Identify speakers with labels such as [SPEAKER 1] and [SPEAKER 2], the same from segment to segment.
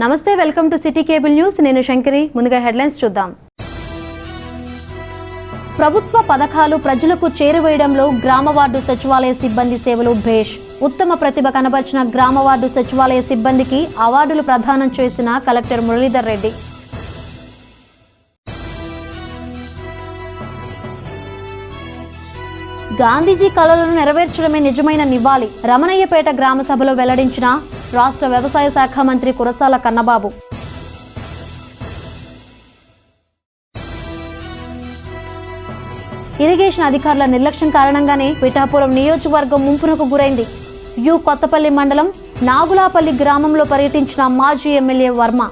[SPEAKER 1] నమస్తే, welcome to city cable news. నేను శంకరి. ముందుగా హెడ్లైన్స్ చూద్దాం. ప్రభుత్వ పథకాలు ప్రజలకు చేరువేయడంలో గ్రామ వార్డు సచివాలయ సిబ్బంది సేవలు భేష్. ఉత్తమ ప్రతిభ కనబర్చిన గ్రామ వార్డు సచివాలయ సిబ్బందికి అవార్డులు ప్రదానం చేసిన కలెక్టర్ మురళీధర్ రెడ్డి. గాంధీజీ కలలను నెరవేర్చడమే నిజమైన నివాళి. రమణయ్యపేట గ్రామ సభలో వెల్లడించిన రాష్ట్ర వ్యవసాయ శాఖ మంత్రి కురసాల కన్నబాబు. ఇరిగేషన్ అధికారుల నిర్లక్ష్యం కారణంగానే పిఠాపురం నియోజకవర్గం ముంపునకు గురైంది. కొత్తపల్లి మండలం నాగులాపల్లి గ్రామంలో పర్యటించిన మాజీ ఎమ్మెల్యే వర్మ.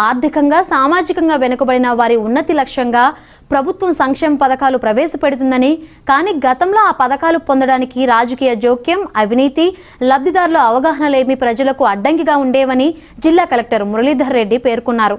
[SPEAKER 1] ఆర్థికంగా సామాజికంగా వెనుకబడిన వారి ఉన్నతి లక్ష్యంగా ప్రభుత్వం సంక్షేమ పథకాలు ప్రవేశపెడుతుందని, కానీ గతంలో ఆ పథకాలు పొందడానికి రాజకీయ జోక్యం, అవినీతి, లబ్ధిదారుల అవగాహన లేమి ప్రజలకు అడ్డంకిగా ఉండేవని జిల్లా కలెక్టర్ మురళీధర్ రెడ్డి పేర్కొన్నారు.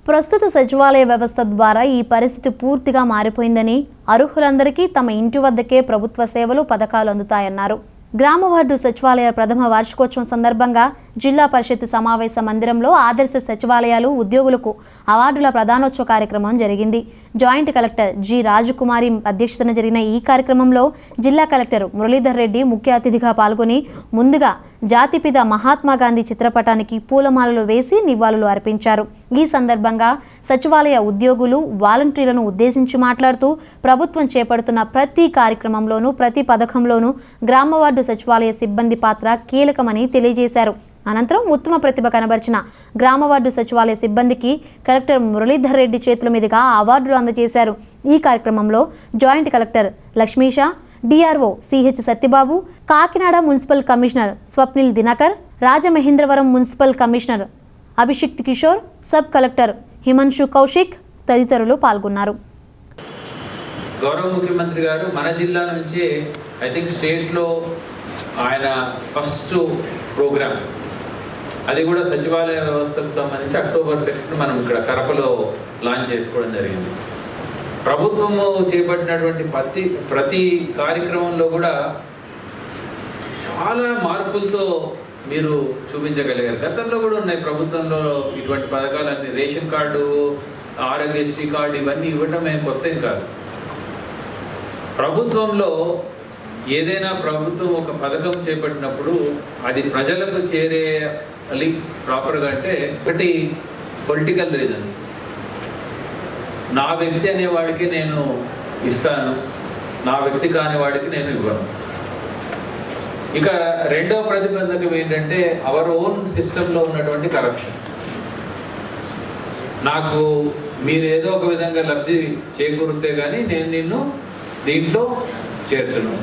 [SPEAKER 1] ప్రస్తుత సచివాలయ వ్యవస్థ ద్వారా ఈ పరిస్థితి పూర్తిగా మారిపోయిందని, అర్హులందరికీ తమ ఇంటి వద్దకే ప్రభుత్వ సేవలు, పథకాలు అందుతాయన్నారు. గ్రామ వార్డు సచివాలయ ప్రథమ వార్షికోత్సవం సందర్భంగా జిల్లా పరిషత్ సమావేశ మందిరంలో ఆదర్శ సచివాలయాలు ఉద్యోగులకు అవార్డుల ప్రదానోత్సవ కార్యక్రమం జరిగింది. జాయింట్ కలెక్టర్ జి రాజకుమారి అధ్యక్షతన జరిగిన ఈ కార్యక్రమంలో జిల్లా కలెక్టర్ మురళీధర్ రెడ్డి ముఖ్య అతిథిగా పాల్గొని ముందుగా జాతిపిత మహాత్మా గాంధీ చిత్రపటానికి పూలమాలలు వేసి నివాళులు అర్పించారు. ఈ సందర్భంగా సచివాలయ ఉద్యోగులు, వాలంటీర్లను ఉద్దేశించి మాట్లాడుతూ ప్రభుత్వం చేపడుతున్న ప్రతి కార్యక్రమంలోనూ, ప్రతి పథకంలోనూ గ్రామ వార్డు సచివాలయ సిబ్బంది పాత్ర కీలకమని తెలియజేశారు. అనంతరం ఉత్తమ ప్రతిభ కనబర్చిన గ్రామ వార్డు సచివాలయ సిబ్బందికి కలెక్టర్ మురళీధర్ రెడ్డి చేతుల మీదుగా అవార్డులు అందజేశారు. ఈ కార్యక్రమంలో joint collector Lakshmisha, DRO CH Satyababu, Kakinada municipal commissioner Swapnil Dinakar, Rajamahendravaram municipal commissioner Abhishikt Kishore, sub collector Himanshu Kaushik తదితరులు పాల్గొన్నారు.
[SPEAKER 2] గౌరవ ముఖ్యమంత్రి గారు మన జిల్లా నుంచి ఐ థింక్ స్టేట్లో ఆయన ఫస్ట్ ప్రోగ్రామ్, అది కూడా సచివాలయ వ్యవస్థకు సంబంధించి అక్టోబర్ 2 మనం ఇక్కడ కరపలో లాంచ్ చేసుకోవడం జరిగింది. ప్రభుత్వము చేపట్టినటువంటి ప్రతి కార్యక్రమంలో కూడా చాలా మార్పులతో మీరు చూపించగలిగారు. గతంలో కూడా ఉన్నాయి ప్రభుత్వంలో ఇటువంటి పథకాలన్నీ, రేషన్ కార్డు, ఆరోగ్యశ్రీ కార్డు, ఇవన్నీ ఇవ్వడం ఏం కొత్త ఏం కాదు. ప్రభుత్వంలో ఏదైనా ప్రభుత్వం ఒక పథకం చేపట్టినప్పుడు అది ప్రజలకు చేరేయాలి ప్రాపర్గా. అంటే ఒకటి పొలిటికల్ రీజన్స్, నా వ్యక్తి అనేవాడికి నేను ఇస్తాను, నా వ్యక్తి కాని వాడికి నేను ఇవ్వను. ఇక రెండవ ప్రతిబంధకం ఏంటంటే అవర్ ఓన్ సిస్టంలో ఉన్నటువంటి కరప్షన్. నాకు మీరు ఏదో ఒక విధంగా లబ్ధి చేకూరితే కానీ నేను నిన్ను దీంట్లో చేర్చను.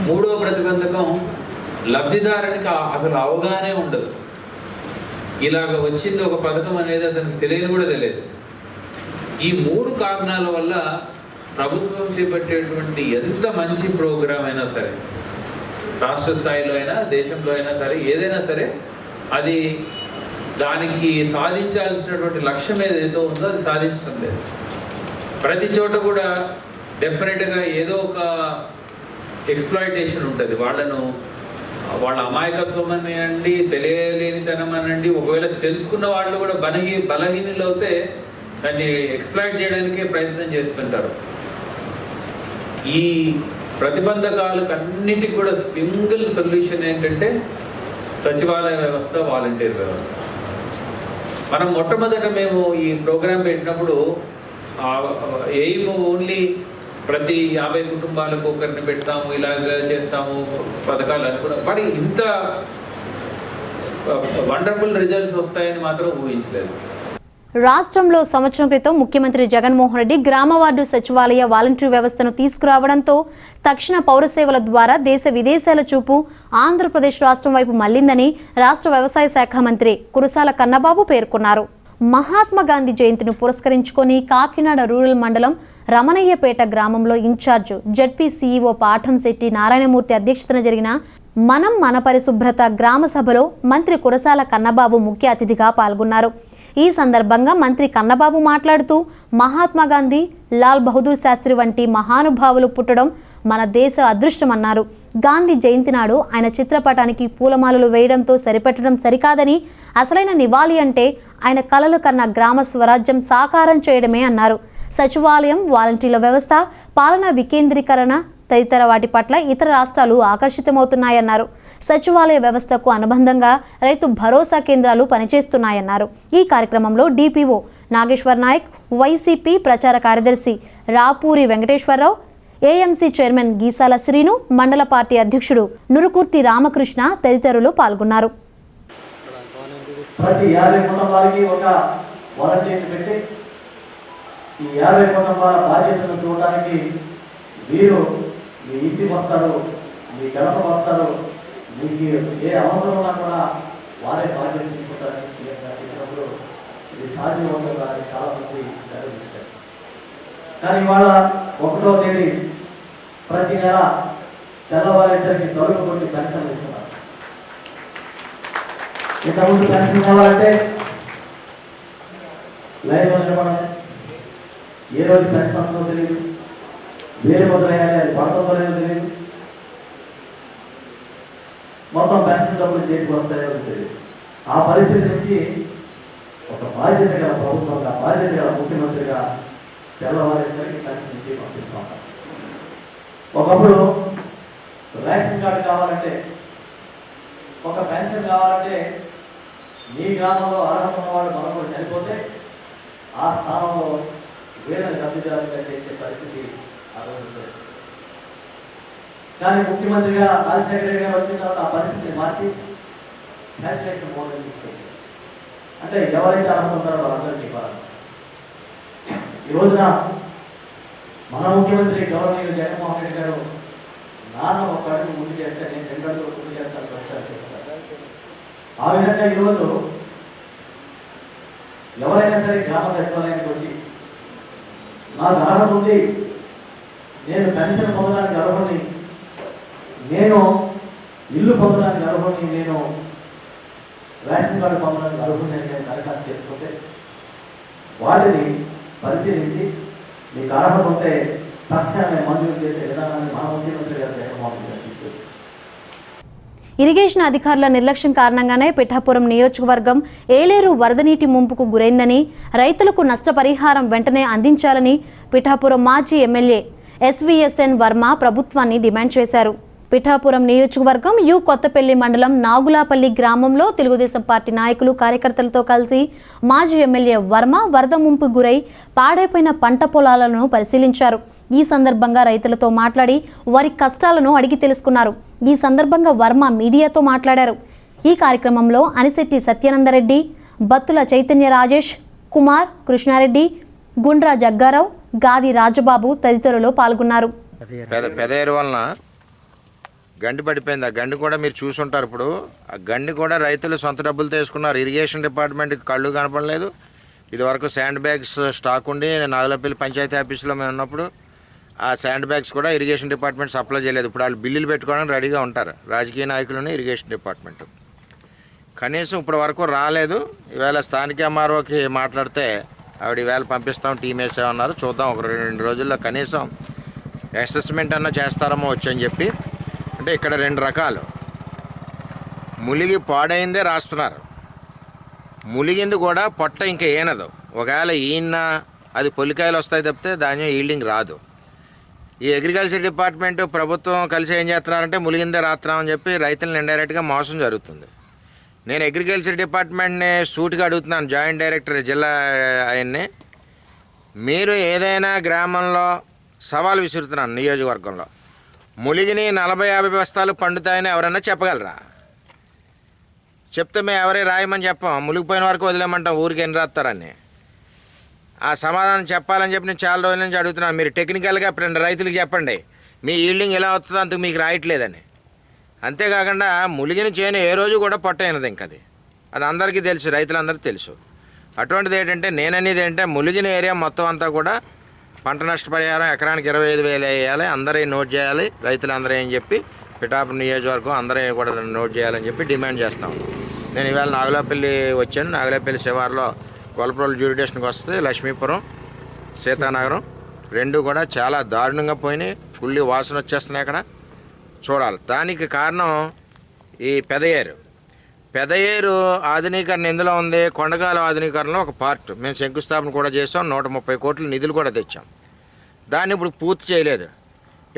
[SPEAKER 2] మూడవ ప్రతిబంధకం లబ్ధిదారునికి అసలు అవగాహనే ఉండదు. ఇలాగ వచ్చింది ఒక పథకం అనేది అతనికి తెలియని కూడా తెలియదు. ఈ 3 కారణాల వల్ల ప్రభుత్వం చేపట్టేటువంటి ఎంత మంచి ప్రోగ్రాం అయినా సరే, రాష్ట్ర స్థాయిలో అయినా దేశంలో అయినా సరే, ఏదైనా సరే, అది దానికి సాధించాల్సినటువంటి లక్ష్యం ఏదైతే ఉందో అది సాధించడం లేదు. ప్రతి చోట కూడా డెఫినెట్గా ఏదో ఒక ఎక్స్ప్లాయిటేషన్ ఉంటుంది. వాళ్ళ అమాయకత్వం అనండి, తెలియలేనితనం అనండి, ఒకవేళ తెలుసుకున్న వాళ్ళు కూడా బలహీనులు అవుతే దాన్ని ఎక్స్ప్లాయిట్ చేయడానికే ప్రయత్నం చేస్తుంటారు. ఈ ప్రతిబంధకాలకు అన్నిటికి కూడా సింగిల్ సొల్యూషన్ ఏంటంటే సచివాలయ వ్యవస్థ, వాలంటీర్ వ్యవస్థ. మనం మొట్టమొదట మేము ఈ ప్రోగ్రాం పెట్టినప్పుడు ఎయిమ్ ఓన్లీ ప్రతి 50 కుటుంబాలకు ఒకరిని పెడతాము, ఇలా చేస్తాము పథకాలు అనుకున్నాం. మరి ఇంత వండర్ఫుల్ రిజల్ట్స్ వస్తాయని మాత్రం ఊహించలేదు.
[SPEAKER 1] రాష్ట్రంలో సంవత్సరం క్రితం ముఖ్యమంత్రి జగన్మోహన్ రెడ్డి గ్రామ వార్డు సచివాలయ వాలంటీర్ వ్యవస్థను తీసుకురావడంతో తక్షణ పౌర సేవల ద్వారా దేశ విదేశాల చూపు ఆంధ్రప్రదేశ్ రాష్ట్రం వైపు మళ్లిందని రాష్ట్ర వ్యవసాయ శాఖ మంత్రి కురసాల కన్నబాబు పేర్కొన్నారు. మహాత్మా గాంధీ జయంతిని పురస్కరించుకొని కాకినాడ రూరల్ మండలం రమణయ్యపేట గ్రామంలో ఇన్ఛార్జ్ జడ్పీ సీఈఓ పాఠంశెట్టి నారాయణమూర్తి అధ్యక్షతన జరిగిన మనం మన పరిశుభ్రత గ్రామ సభలో మంత్రి కురసాల కన్నబాబు ముఖ్య అతిథిగా పాల్గొన్నారు. ఈ సందర్భంగా మంత్రి కన్నబాబు మాట్లాడుతూ మహాత్మా గాంధీ, లాల్ బహదూర్ శాస్త్రి వంటి మహానుభావులు పుట్టడం మన దేశ అదృష్టమన్నారు. గాంధీ జయంతి నాడు ఆయన చిత్రపటానికి పూలమాలలు వేయడంతో సరిపెట్టడం సరికాదని, అసలైన నివాళి అంటే ఆయన కలలు కన్న గ్రామ స్వరాజ్యం సాకారం చేయడమే అన్నారు. సచివాలయం, వాలంటీర్ల వ్యవస్థ, పాలనా వికేంద్రీకరణ తదితర వాటి పట్ల ఇతర రాష్ట్రాలు ఆకర్షితమవుతున్నాయన్నారు. సచివాలయ వ్యవస్థకు అనుబంధంగా రైతు భరోసా కేంద్రాలు పనిచేస్తున్నాయన్నారు. ఈ కార్యక్రమంలో డిపిఓ నాగేశ్వర్ నాయక్, వైసీపీ ప్రచార కార్యదర్శి రాపూరి వెంకటేశ్వరరావు, ఏఎంసీ చైర్మన్ గీసాల శ్రీను, మండల పార్టీ అధ్యక్షుడు నురుకుర్తి రామకృష్ణ తదితరులు పాల్గొన్నారు.
[SPEAKER 3] ప్రతి 50 కుటుంబాలకి ఒక వాలంటీర్ని పెట్టి ఈ 50 కుటుంబాల బాధ్యతను చూడడానికి మీరు మీ ఇంటికి వస్తారు, మీ గడప వస్తారు, మీకు ఏ అవసరం ఉన్నా కూడా వారే బాధ్యత తీసుకుంటారని చెప్పినప్పుడు ఇది సాధ్యమవుతుందని చాలా మంది నిర్వహించారు. కానీ ఇవాళ 1వ తేదీ ప్రతి నెల తెల్లవారేసరికి తొలగి కొట్టి పెన్షన్ ఇస్తున్నారు. ఇంతకుముందు పెన్షన్ కావాలంటే లైన్లో నిలబడాలి, ఏ రోజు పెన్షన్ వస్తుందో తెలియదు, వేరే మొదలయ్యాలి, అది పడుతుందో లేదో తెలియదు, మొత్తం పెన్షన్ డబ్బులు చేతికి వస్తాయో తెలియదు. ఆ పరిస్థితి నుంచి ఒక బాధ్యత గల ప్రభుత్వంగా, బాధ్యత గల ముఖ్యమంత్రిగా తెల్లవారేసరికి పెన్షన్ ఇచ్చి పంపిస్తూ ఉంటారు. ఒకప్పుడు రేషన్ కార్డు కావాలంటే, ఒక పెన్షన్ కావాలంటే మీ గ్రామంలో అర్హత ఉన్నవాడు మరొకరు చనిపోతే ఆ స్థానంలో వేరే లబ్ధిదారులుగా చేసే పరిస్థితి ఆ రోజు. కానీ ముఖ్యమంత్రిగా రాజశేఖర రెడ్డి గారు వచ్చిన తర్వాత ఆ పరిస్థితిని మార్చి శానిటేషన్ మోడల్ తీసుకొచ్చారు. అంటే ఎవరైతే అర్హత ఉంటారో వాళ్ళందరికీ ఇవ్వాలి. ఈ రోజున మన ముఖ్యమంత్రి గవర్నర్ జగన్మోహన్ రెడ్డి గారు నాన్న ఒక అడుగు ముందు చేస్తే నేను 2 అడుగులు ముందు చేస్తాను ప్రచారం చేస్తారు. ఆ విధంగా ఈరోజు ఎవరైనా సరే గ్రామ సచివాలయానికి వచ్చి నాకు అర్హత ఉంది, నేను పెన్షన్ పొందడానికి అర్హుని, నేను ఇల్లు పొందడానికి అర్హుని, నేను రేషన్ కార్డు పొందడానికి అర్హుని అని నేను దరఖాస్తు చేసుకుంటే వాటిని పరిశీలించి మీకు అర్హత ఉంటే తక్షణమే మంజూరు చేసే విధానాన్ని మన ముఖ్యమంత్రి గారు జగన్మోహన్ రెడ్డి గారు తీసుకొచ్చారు.
[SPEAKER 1] ఇరిగేషన్ అధికారుల నిర్లక్ష్యం కారణంగానే పిఠాపురం నియోజకవర్గం ఏలేరు వరద నీటి ముంపుకు గురైందని, రైతులకు నష్టపరిహారం వెంటనే అందించాలని పిఠాపురం మాజీ ఎమ్మెల్యే ఎస్వీఎస్ఎన్ వర్మ ప్రభుత్వాన్ని డిమాండ్ చేశారు. పిఠాపురం నియోజకవర్గం యు కొత్తపల్లి మండలం నాగులాపల్లి గ్రామంలో తెలుగుదేశం పార్టీ నాయకులు, కార్యకర్తలతో కలిసి మాజీ ఎమ్మెల్యే వర్మ వరద ముంపు గురై పాడైపోయిన పంట పొలాలను పరిశీలించారు. ఈ సందర్భంగా రైతులతో మాట్లాడి వారి కష్టాలను అడిగి తెలుసుకున్నారు. ఈ సందర్భంగా వర్మ మీడియాతో మాట్లాడారు. ఈ కార్యక్రమంలో అనిశెట్టి సత్యానందరెడ్డి, బత్తుల చైతన్య రాజేష్ కుమార్, కృష్ణారెడ్డి, గుండ్రా జగ్గారావు, గాది రాజబాబు తదితరులు పాల్గొన్నారు.
[SPEAKER 4] పెదేరు వలన గండి పడిపోయింది. ఆ గండి కూడా మీరు చూసుంటారు. ఇప్పుడు ఆ గండి కూడా రైతులు సొంత డబ్బులు తీసుకున్నారు. ఇరిగేషన్ డిపార్ట్మెంట్కి కళ్ళు కనపడలేదు. ఇదివరకు శాండ్ బ్యాగ్స్ స్టాక్ ఉండి నాగులపల్లి పంచాయతీ ఆఫీసులో మేము ఉన్నప్పుడు ఆ శాండ్ బ్యాగ్స్ కూడా ఇరిగేషన్ డిపార్ట్మెంట్ సప్లై చేయలేదు. ఇప్పుడు వాళ్ళు బిల్లులు పెట్టుకోవడానికి రెడీగా ఉంటారు రాజకీయ నాయకులను, ఇరిగేషన్ డిపార్ట్మెంట్. కనీసం ఇప్పటి వరకు రాలేదు. ఈవేళ స్థానిక ఎంఆర్ఓకి మాట్లాడితే ఆవిడ ఈవేళ పంపిస్తాం, టీం వేసామన్నారు. చూద్దాం, ఒక 2 రోజుల్లో కనీసం అసెస్మెంట్ అన్నా చేస్తారేమో వచ్చని చెప్పి. అంటే ఇక్కడ 2 రకాలు, ములిగి పాడైందే రాస్తున్నారు, ములిగింది కూడా పొట్ట ఇంకా ఏనదు. ఒకవేళ ఈయన అది పొలికాయలు వస్తాయి తప్పితే ధాన్యం ఈల్డింగ్ రాదు. ఈ అగ్రికల్చర్ డిపార్ట్మెంట్ ప్రభుత్వం కలిసి ఏం చేస్తున్నారంటే ములిగిందే రాస్తున్నామని చెప్పి రైతులను ఇండైరెక్ట్గా మోసం జరుగుతుంది. నేను అగ్రికల్చర్ డిపార్ట్మెంట్ని సూటిగా అడుగుతున్నాను, జాయింట్ డైరెక్టర్ జిల్లా ఆయన్ని, మీరు ఏదైనా గ్రామంలో సవాల్ విసురుతున్నాను, నియోజకవర్గంలో ములిగిని 40-50 బస్తాలు పండుతాయని ఎవరన్నా చెప్పగలరా? చెప్తే మేము ఎవరే రాయమని చెప్పాం, ములిగిపోయిన వరకు వదిలేమంటాం, ఊరికి ఎన్ని రాస్తారని. ఆ సమాధానం చెప్పాలని చెప్పి నేను చాలా రోజుల నుంచి అడుగుతున్నాను. మీరు టెక్నికల్గా రైతులకు చెప్పండి, మీ ఈల్డింగ్ ఎలా వస్తుందో అంతకు మీకు రాయట్లేదని. అంతేకాకుండా ములిగిన చేను ఏ రోజు కూడా పొట్టైనది, ఇంకది అది అందరికీ తెలుసు, రైతులందరికీ తెలుసు. అటువంటిది ఏంటంటే నేననేది ఏంటంటే ములిగిన ఏరియా మొత్తం అంతా కూడా పంట నష్టపరిహారం ఎకరానికి 25,000 వేయాలి, అందరూ నోట్ చేయాలి, రైతులందరూ అని చెప్పి పిఠాపురం నియోజకవర్గం అందరూ కూడా నోట్ చేయాలని చెప్పి డిమాండ్ చేస్తాం. నేను ఈవేళ నాగులాపల్లి వచ్చాను. నాగులాపల్లి శివారులో కొలప్రోలు జ్యూరిడేషన్కి వస్తే లక్ష్మీపురం, సీతానగరం 2 కూడా చాలా దారుణంగా పోయినాయి. కుళ్ళి వాసన వచ్చేస్తున్నాయి అక్కడ చూడాలి. దానికి కారణం ఈ పెదయేరు ఆధునీకరణ ఎందులో ఉంది, కొండగాల ఆధునీకరణలో ఒక పార్ట్. మేము శంకుస్థాపన కూడా చేసాం, 130 కోట్ల నిధులు కూడా తెచ్చాం. దాన్ని ఇప్పుడు పూర్తి చేయలేదు.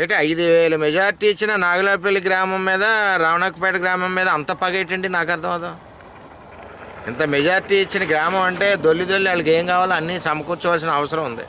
[SPEAKER 4] ఏంటి 5,000 మెజార్టీ ఇచ్చిన నాగలాపల్లి గ్రామం మీద, రావణాకపేట గ్రామం మీద అంత పగేటండి నాకు అర్థం అవుతాం. ఇంత మెజార్టీ ఇచ్చిన గ్రామం అంటే దొల్లి వాళ్ళకి ఏం కావాలో అన్నీ సమకూర్చవలసిన అవసరం ఉంది.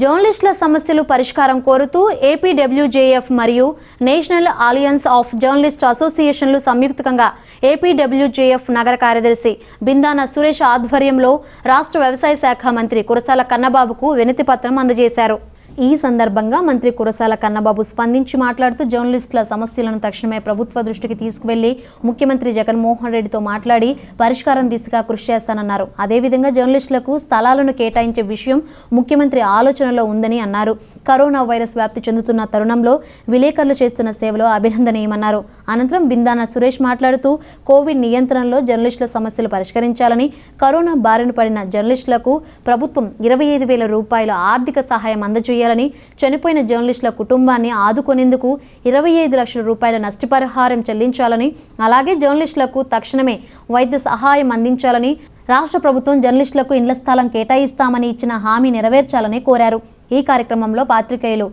[SPEAKER 1] జర్నలిస్టుల సమస్యలు పరిష్కారం కోరుతూ ఏపీడబ్ల్యూజేఎఫ్ మరియు నేషనల్ అలయన్స్ ఆఫ్ జర్నలిస్ట్ అసోసియేషన్లు సంయుక్తంగా ఏపీడబ్ల్యూజేఎఫ్ నగర కార్యదర్శి బిందాన సురేష్ ఆధ్వర్యంలో రాష్ట్ర వ్యవసాయ శాఖ మంత్రి కురసాల కన్నబాబుకు వినతి పత్రం అందజేశారు. ఈ సందర్భంగా మంత్రి కురసాల కన్నబాబు స్పందించి మాట్లాడుతూ జర్నలిస్టుల సమస్యలను తక్షణమే ప్రభుత్వ దృష్టికి తీసుకువెళ్లి ముఖ్యమంత్రి జగన్మోహన్ రెడ్డితో మాట్లాడి పరిష్కారం దిశగా కృషి చేస్తానన్నారు. అదేవిధంగా జర్నలిస్టులకు స్థలాలను కేటాయించే విషయం ముఖ్యమంత్రి ఆలోచనలో ఉందని అన్నారు. కరోనా వైరస్ వ్యాప్తి చెందుతున్న తరుణంలో విలేకరులు చేస్తున్న సేవలో అభినందనీయమన్నారు. అనంతరం బిందాన సురేష్ మాట్లాడుతూ కోవిడ్ నియంత్రణలో జర్నలిస్టుల సమస్యలు పరిష్కరించాలని, కరోనా బారిన పడిన జర్నలిస్టులకు ప్రభుత్వం 25,000 రూపాయల ఆర్థిక సహాయం అందజేయాలని, చనిపోయిన జర్నలిస్టుల కుటుంబాన్ని ఆదుకునేందుకు 25 లక్షల రూపాయల నష్టపరిహారం చెల్లించాలని, అలాగే జర్నలిస్టులకు తక్షణమే వైద్య సహాయం అందించాలని, రాష్ట్ర ప్రభుత్వం జర్నలిస్టులకు ఇండ్ల స్థలం కేటాయిస్తామని ఇచ్చిన హామీ నెరవేర్చాలని కోరారు. ఈ కార్యక్రమంలో పాత్రికేయులు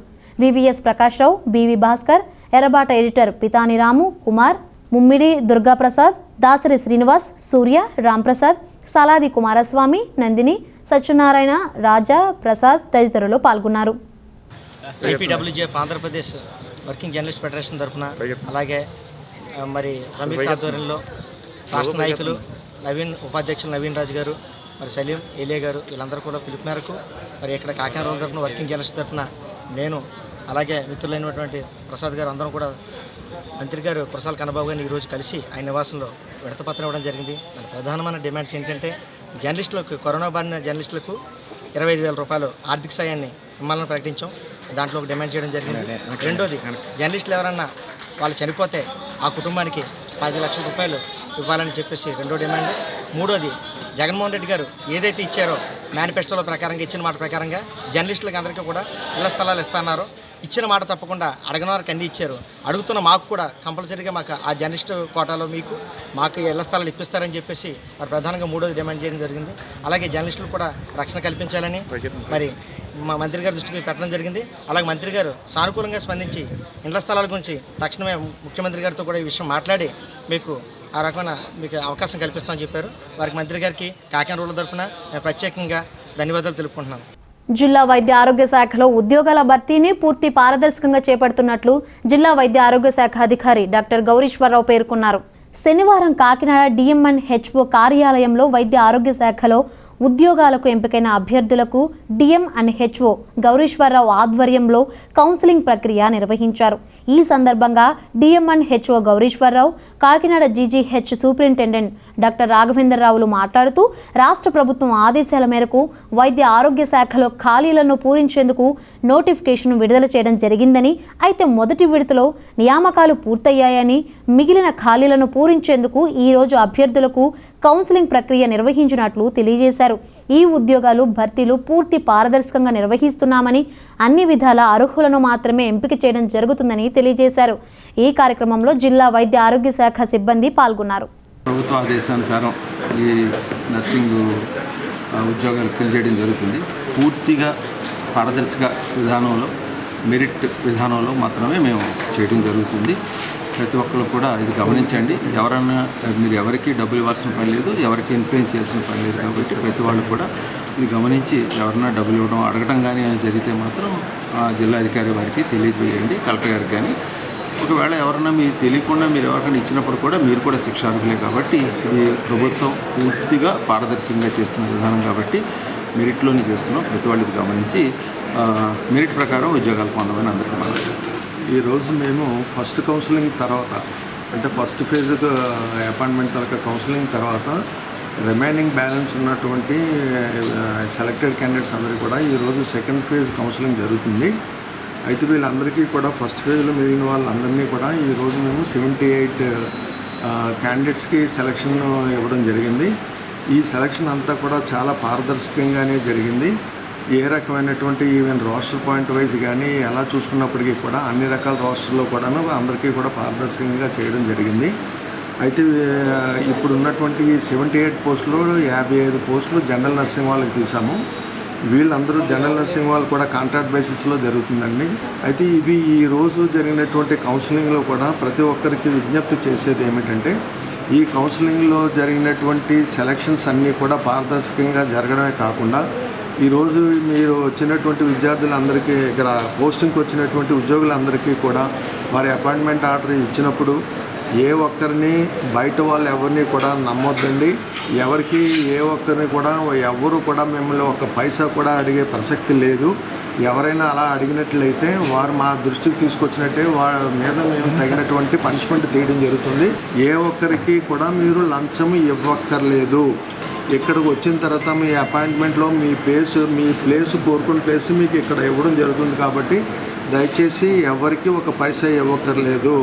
[SPEAKER 1] VVS Prakash Rao, BV Bhaskar, Errabata editor Pitani Ramu Kumar, Mummidi Durgaprasad, Dasari Srinivas, Surya, Ramprasad, Saladi Kumaraswamy, Nandini, Satyanarayana, Raja, Prasad తదితరులు పాల్గొన్నారు.
[SPEAKER 5] APWJF Andhra Pradesh working journalist federation తరఫున, అలాగే మరి సంయుక్త ఆధ్వర్యంలో రాష్ట్ర నాయకులు నవీన్, ఉపాధ్యక్షులు నవీన్ రాజు గారు, మరి సలీం, ఏలియా గారు, వీళ్ళందరూ కూడా పిలుపు మేరకు మరి ఇక్కడ కాకినాడ తరఫున వర్కింగ్ జర్నలిస్ట్ తరఫున నేను, అలాగే మిత్రులైనటువంటి ప్రసాద్ గారు అందరం కూడా మంత్రి గారు కురసాల కన్నబాబు గారిని ఈరోజు కలిసి ఆయన నివాసంలో విడతపత్రం ఇవ్వడం జరిగింది. దాని ప్రధానమైన డిమాండ్స్ ఏంటంటే జర్నలిస్టులకు, కరోనా బారిన జర్నలిస్టులకు 25,000 రూపాయలు ఆర్థిక సాయాన్ని ఇవ్వాలని ప్రకటించాం. దాంట్లో ఒక డిమాండ్ చేయడం జరిగింది. రెండోది, జర్నలిస్టులు ఎవరన్నా వాళ్ళు చనిపోతే ఆ కుటుంబానికి 10 లక్షల రూపాయలు ఇవ్వాలని చెప్పేసి రెండో డిమాండ్. మూడోది, జగన్మోహన్ రెడ్డి గారు ఏదైతే ఇచ్చారో మేనిఫెస్టోలో ప్రకారంగా ఇచ్చిన మాట ప్రకారంగా జర్నలిస్టులకు అందరికీ కూడా ఇళ్ల స్థలాలు ఇస్తున్నారు. ఇచ్చిన మాట తప్పకుండా అడగని వారికి అన్నీ ఇచ్చారు. అడుగుతున్న మాకు కూడా కంపల్సరీగా మాకు ఆ జర్నలిస్టు కోటాలో మాకు ఇళ్ల స్థలాలు ఇప్పిస్తారని చెప్పేసి మరి ప్రధానంగా మూడోది డిమాండ్ చేయడం జరిగింది. అలాగే జర్నలిస్టులు కూడా రక్షణ కల్పించాలని మరి మా మంత్రి గారి దృష్టికి పెట్టడం జరిగింది. అలాగే మంత్రి గారు సానుకూలంగా స్పందించి ఇండ్ల స్థలాల గురించి తక్షణమే ముఖ్యమంత్రి గారితో కూడా ఈ విషయం మాట్లాడి మీకు ఆ రకమైన మీకు అవకాశం కల్పిస్తామని చెప్పారు. వారికి మంత్రి గారికి కాకినాడ రూరల్ తరఫున నేను ప్రత్యేకంగా ధన్యవాదాలు తెలుపుకుంటున్నాను.
[SPEAKER 1] జిల్లా వైద్య ఆరోగ్య శాఖలో ఉద్యోగాల భర్తీని పూర్తి పారదర్శకంగా చేపడుతున్నట్లు జిల్లా వైద్య ఆరోగ్య శాఖ అధికారి డాక్టర్ గౌరీశ్వరరావు పేర్కొన్నారు. శనివారం కాకినాడ డిఎంఎన్హెచ్ఓ కార్యాలయంలో వైద్య ఆరోగ్య శాఖలో ఉద్యోగాలకు ఎంపికైన అభ్యర్థులకు డిఎంఎన్హెచ్ఓ గౌరీశ్వరరావు ఆధ్వర్యంలో కౌన్సిలింగ్ ప్రక్రియ నిర్వహించారు. ఈ సందర్భంగా DMNHO Gowrishwararao, Kakinada GGH superintendent doctor రాఘవేంద్రరావులు మాట్లాడుతూ రాష్ట్ర ప్రభుత్వం ఆదేశాల మేరకు వైద్య ఆరోగ్య శాఖలో ఖాళీలను పూరించేందుకు నోటిఫికేషన్ విడుదల చేయడం జరిగిందని, అయితే మొదటి విడతలో నియామకాలు పూర్తయ్యాయని, మిగిలిన ఖాళీలను పూరించేందుకు ఈరోజు అభ్యర్థులకు కౌన్సిలింగ్ ప్రక్రియ నిర్వహించినట్లు తెలియజేశారు. ఈ ఉద్యోగాలు భర్తీలు పూర్తి పారదర్శకంగా నిర్వహిస్తున్నామని, అన్ని విధాల అర్హులను మాత్రమే ఎంపిక చేయడం జరుగుతుందని తెలియజేశారు. ఈ కార్యక్రమంలో జిల్లా వైద్య ఆరోగ్య శాఖ సిబ్బంది పాల్గొన్నారు.
[SPEAKER 6] ప్రభుత్వ ఆదేశానుసారం ఈ నర్సింగ్ ఉద్యోగాలు ఫిల్ చేయడం జరుగుతుంది. పూర్తిగా పారదర్శక విధానంలో, మెరిట్ విధానంలో మాత్రమే మేము చేయడం జరుగుతుంది. ప్రతి ఒక్కరు కూడా ఇది గమనించండి. ఎవరన్నా మీరు ఎవరికి డబ్బులు ఇవ్వాల్సిన పని లేదు, ఎవరికి ఇన్ఫ్లుయెన్స్ చేయాల్సిన పని లేదు. కాబట్టి ప్రతి వాళ్ళు కూడా ఇది గమనించి ఎవరన్నా డబ్బులు ఇవ్వడం, అడగడం కానీ జరిగితే మాత్రం జిల్లా అధికారి వారికి తెలియజేయండి, కలెక్టర్ గారికి కానీ. ఒకవేళ ఎవరన్నా మీకు తెలియకుండా మీరు ఎవరికైనా ఇచ్చినప్పుడు కూడా మీరు కూడా శిక్షార్హులే. కాబట్టి ఇది ప్రభుత్వం పూర్తిగా పారదర్శకంగా చేస్తున్న విధానం కాబట్టి మెరిట్లోనే చేస్తున్నాం. ప్రతి వాళ్ళు ఇది గమనించి మెరిట్ ప్రకారం ఉద్యోగాలు పొందమని అందరికీ మనం చేస్తాం.
[SPEAKER 7] ఈరోజు మేము ఫస్ట్ కౌన్సిలింగ్ తర్వాత, అంటే ఫస్ట్ ఫేజ్ అపాయింట్మెంట్ తరగ కౌన్సిలింగ్ తర్వాత రిమైనింగ్ బ్యాలెన్స్ ఉన్నటువంటి సెలెక్టెడ్ క్యాండిడేట్స్ అందరికీ కూడా ఈరోజు సెకండ్ ఫేజ్ కౌన్సిలింగ్ జరుగుతుంది. అయితే వీళ్ళందరికీ కూడా ఫస్ట్ ఫేజ్లో మిగిలిన వాళ్ళందరినీ కూడా ఈరోజు మేము 78 క్యాండిడేట్స్కి సెలక్షన్ ఇవ్వడం జరిగింది. ఈ సెలక్షన్ అంతా కూడా చాలా పారదర్శకంగానే జరిగింది. ఏ రకమైనటువంటి ఈవెన్ రోస్టర్ పాయింట్ వైజ్ కానీ ఎలా చూసుకున్నప్పటికీ కూడా అన్ని రకాల రోస్టర్లో కూడాను అందరికీ కూడా పారదర్శకంగా చేయడం జరిగింది. అయితే ఇప్పుడు ఉన్నటువంటి 78 పోస్టులు 55 పోస్టులు జనరల్ నర్సింగ్ వాళ్ళకి తీసాము. వీళ్ళందరూ జనరల్ నర్సింగ్ వాళ్ళు కూడా కాంట్రాక్ట్ బేసిస్లో జరుగుతుందండి. అయితే ఇవి ఈరోజు జరిగినటువంటి కౌన్సిలింగ్లో కూడా ప్రతి ఒక్కరికి విజ్ఞప్తి చేసేది ఏమిటంటే ఈ కౌన్సిలింగ్లో జరిగినటువంటి సెలక్షన్స్ అన్నీ కూడా పారదర్శకంగా జరగడమే కాకుండా ఈరోజు మీరు వచ్చినటువంటి విద్యార్థులందరికీ ఇక్కడ పోస్టింగ్కి వచ్చినటువంటి ఉద్యోగులందరికీ కూడా వారి అపాయింట్మెంట్ ఆర్డర్ ఇచ్చినప్పుడు ఏ ఒక్కరిని బయట వాళ్ళు ఎవరిని కూడా నమ్మొద్దండి. ఎవరికి ఏ ఒక్కరిని కూడా ఎవరు కూడా మిమ్మల్ని ఒక పైసా కూడా అడిగే ప్రసక్తి లేదు. ఎవరైనా అలా అడిగినట్లయితే వారు మా దృష్టికి తీసుకొచ్చినట్టే వారి మీద మేము తగినటువంటి పనిష్మెంట్ తీయడం జరుగుతుంది. ఏ ఒక్కరికి కూడా మీరు లంచం ఇవ్వక్కర్లేదు. ఇక్కడికి వచ్చిన తర్వాత మీ అపాయింట్మెంట్లో మీ ప్లేస్ కోరుకున్న ప్లేస్ మీకు ఇక్కడ ఇవ్వడం జరుగుతుంది. కాబట్టి దయచేసి ఎవరికి ఒక పైసా ఇవ్వక్కర్లేదు.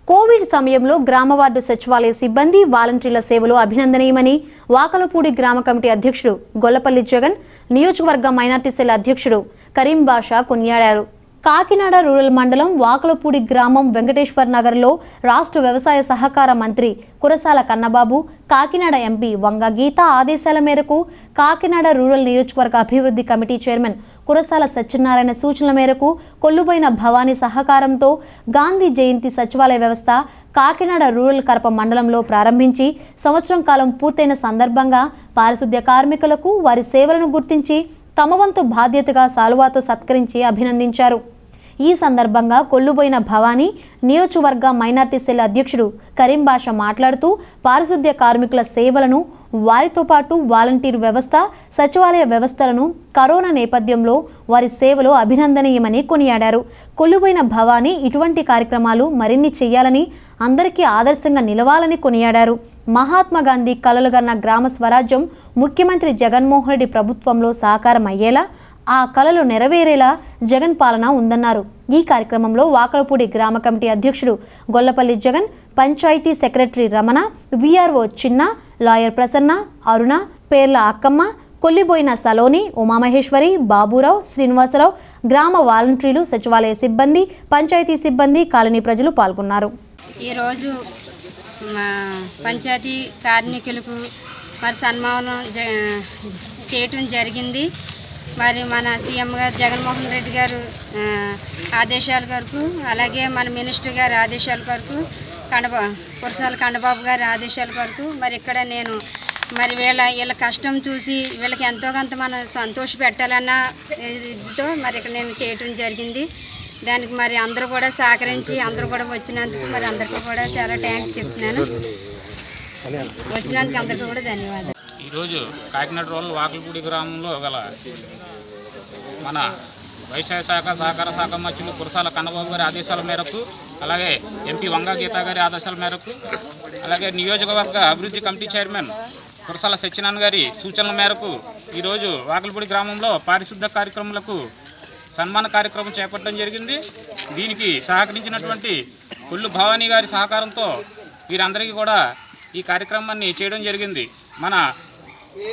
[SPEAKER 1] కోవిడ్ సమయంలో గ్రామ వార్డు సచివాలయ సిబ్బంది వాలంటీర్ల సేవలు అభినందనీయమని వాకలపూడి గ్రామ కమిటీ అధ్యక్షుడు గొల్లపల్లి జగన్, నియోజకవర్గ మైనార్టీ సెల్ అధ్యక్షుడు కరీం బాషా కొనియాడారు. కాకినాడ రూరల్ మండలం వాకలపూడి గ్రామం వెంకటేశ్వర్ నగర్లో రాష్ట్ర వ్యవసాయ సహకార మంత్రి కురసాల కన్నబాబు, కాకినాడ ఎంపీ వంగ గీత ఆదేశాల మేరకు కాకినాడ రూరల్ నియోజకవర్గ అభివృద్ధి కమిటీ చైర్మన్ కురసాల సత్యనారాయణ సూచనల మేరకు కొల్లుబోయిన భవానీ సహకారంతో గాంధీ జయంతి సచివాలయ వ్యవస్థ కాకినాడ రూరల్ కరప మండలంలో ప్రారంభించి సంవత్సరం కాలం పూర్తయిన సందర్భంగా పారిశుద్ధ్య కార్మికులకు వారి సేవలను గుర్తించి తమ వంతు బాధ్యతగా సాలువాతో సత్కరించి అభినందించారు. ఈ సందర్భంగా కొల్లుబోయిన భవానీ నియోజకవర్గ మైనార్టీ సెల్ అధ్యక్షుడు కరీం బాషా మాట్లాడుతూ పారిశుద్ధ్య కార్మికుల సేవలను, వారితో పాటు వాలంటీర్ వ్యవస్థ, సచివాలయ వ్యవస్థలను కరోనా నేపథ్యంలో వారి సేవలు అభినందనీయమని కొనియాడారు. కొల్లుబోయిన భవానీ ఇటువంటి కార్యక్రమాలు మరిన్ని చేయాలని, అందరికీ ఆదర్శంగా నిలవాలని కొనియాడారు. మహాత్మా గాంధీ కలలుగన్న గ్రామ స్వరాజ్యం ముఖ్యమంత్రి జగన్మోహన్ రెడ్డి ప్రభుత్వంలో సాకారం అయ్యేలా, ఆ కలలు నెరవేరేలా జగన్ పాలన ఉందన్నారు. ఈ కార్యక్రమంలో వాకలపూడి గ్రామ కమిటీ అధ్యక్షుడు గొల్లపల్లి జగన్, పంచాయతీ సెక్రటరీ రమణ, వీఆర్ఓ చిన్న, లాయర్ ప్రసన్న, అరుణ, పేర్ల అక్కమ్మ, కొల్లిబోయిన సలోని, ఉమామహేశ్వరి, బాబురావు, శ్రీనివాసరావు, గ్రామ వాలంటీర్లు, సచివాలయ సిబ్బంది, పంచాయతీ సిబ్బంది, కాలనీ ప్రజలు పాల్గొన్నారు.
[SPEAKER 8] ఈరోజు మా పంచాయతీ కార్మికులకు మరి సన్మానం చేయటం జరిగింది. మరి మన సీఎం గారు జగన్మోహన్ రెడ్డి గారు ఆదేశాల వరకు, అలాగే మన మినిస్టర్ గారి ఆదేశాల వరకు, కురసాల కండబాబు గారి ఆదేశాల వరకు మరి ఇక్కడ నేను మరి వీళ్ళ కష్టం చూసి వీళ్ళకి ఎంతో కొంత మనం సంతోష పెట్టాలన్న ఇదితో మరి ఇక్కడ నేను చేయటం జరిగింది. దానికి మరి అందరూ కూడా సహకరించి అందరూ కూడా వచ్చినందుకు మరి అందరికీ కూడా చాలా థ్యాంక్స్ చెప్తున్నాను. వచ్చినందుకు అందరికీ కూడా ధన్యవాదాలు.
[SPEAKER 9] ఈరోజు కాకినాడ రూరల్ వాకలపూడి గ్రామంలో గల మన వ్యవసాయ శాఖ సహకార శాఖ మంత్రులు కురసాల కన్నబాబు గారి ఆదేశాల మేరకు, అలాగే ఎంపీ వంగ గీత గారి ఆదేశాల మేరకు, అలాగే నియోజకవర్గ అభివృద్ధి కమిటీ చైర్మన్ కురసాల సత్యనారాయణ గారి సూచనల మేరకు ఈరోజు వాకలపూడి గ్రామంలో పారిశుద్ధ కార్యక్రమాలకు సన్మాన కార్యక్రమం చేపట్టడం జరిగింది. దీనికి సహకరించినటువంటి కొల్లు భవానీ గారి సహకారంతో వీరందరికీ కూడా ఈ కార్యక్రమాన్ని చేయడం జరిగింది. మన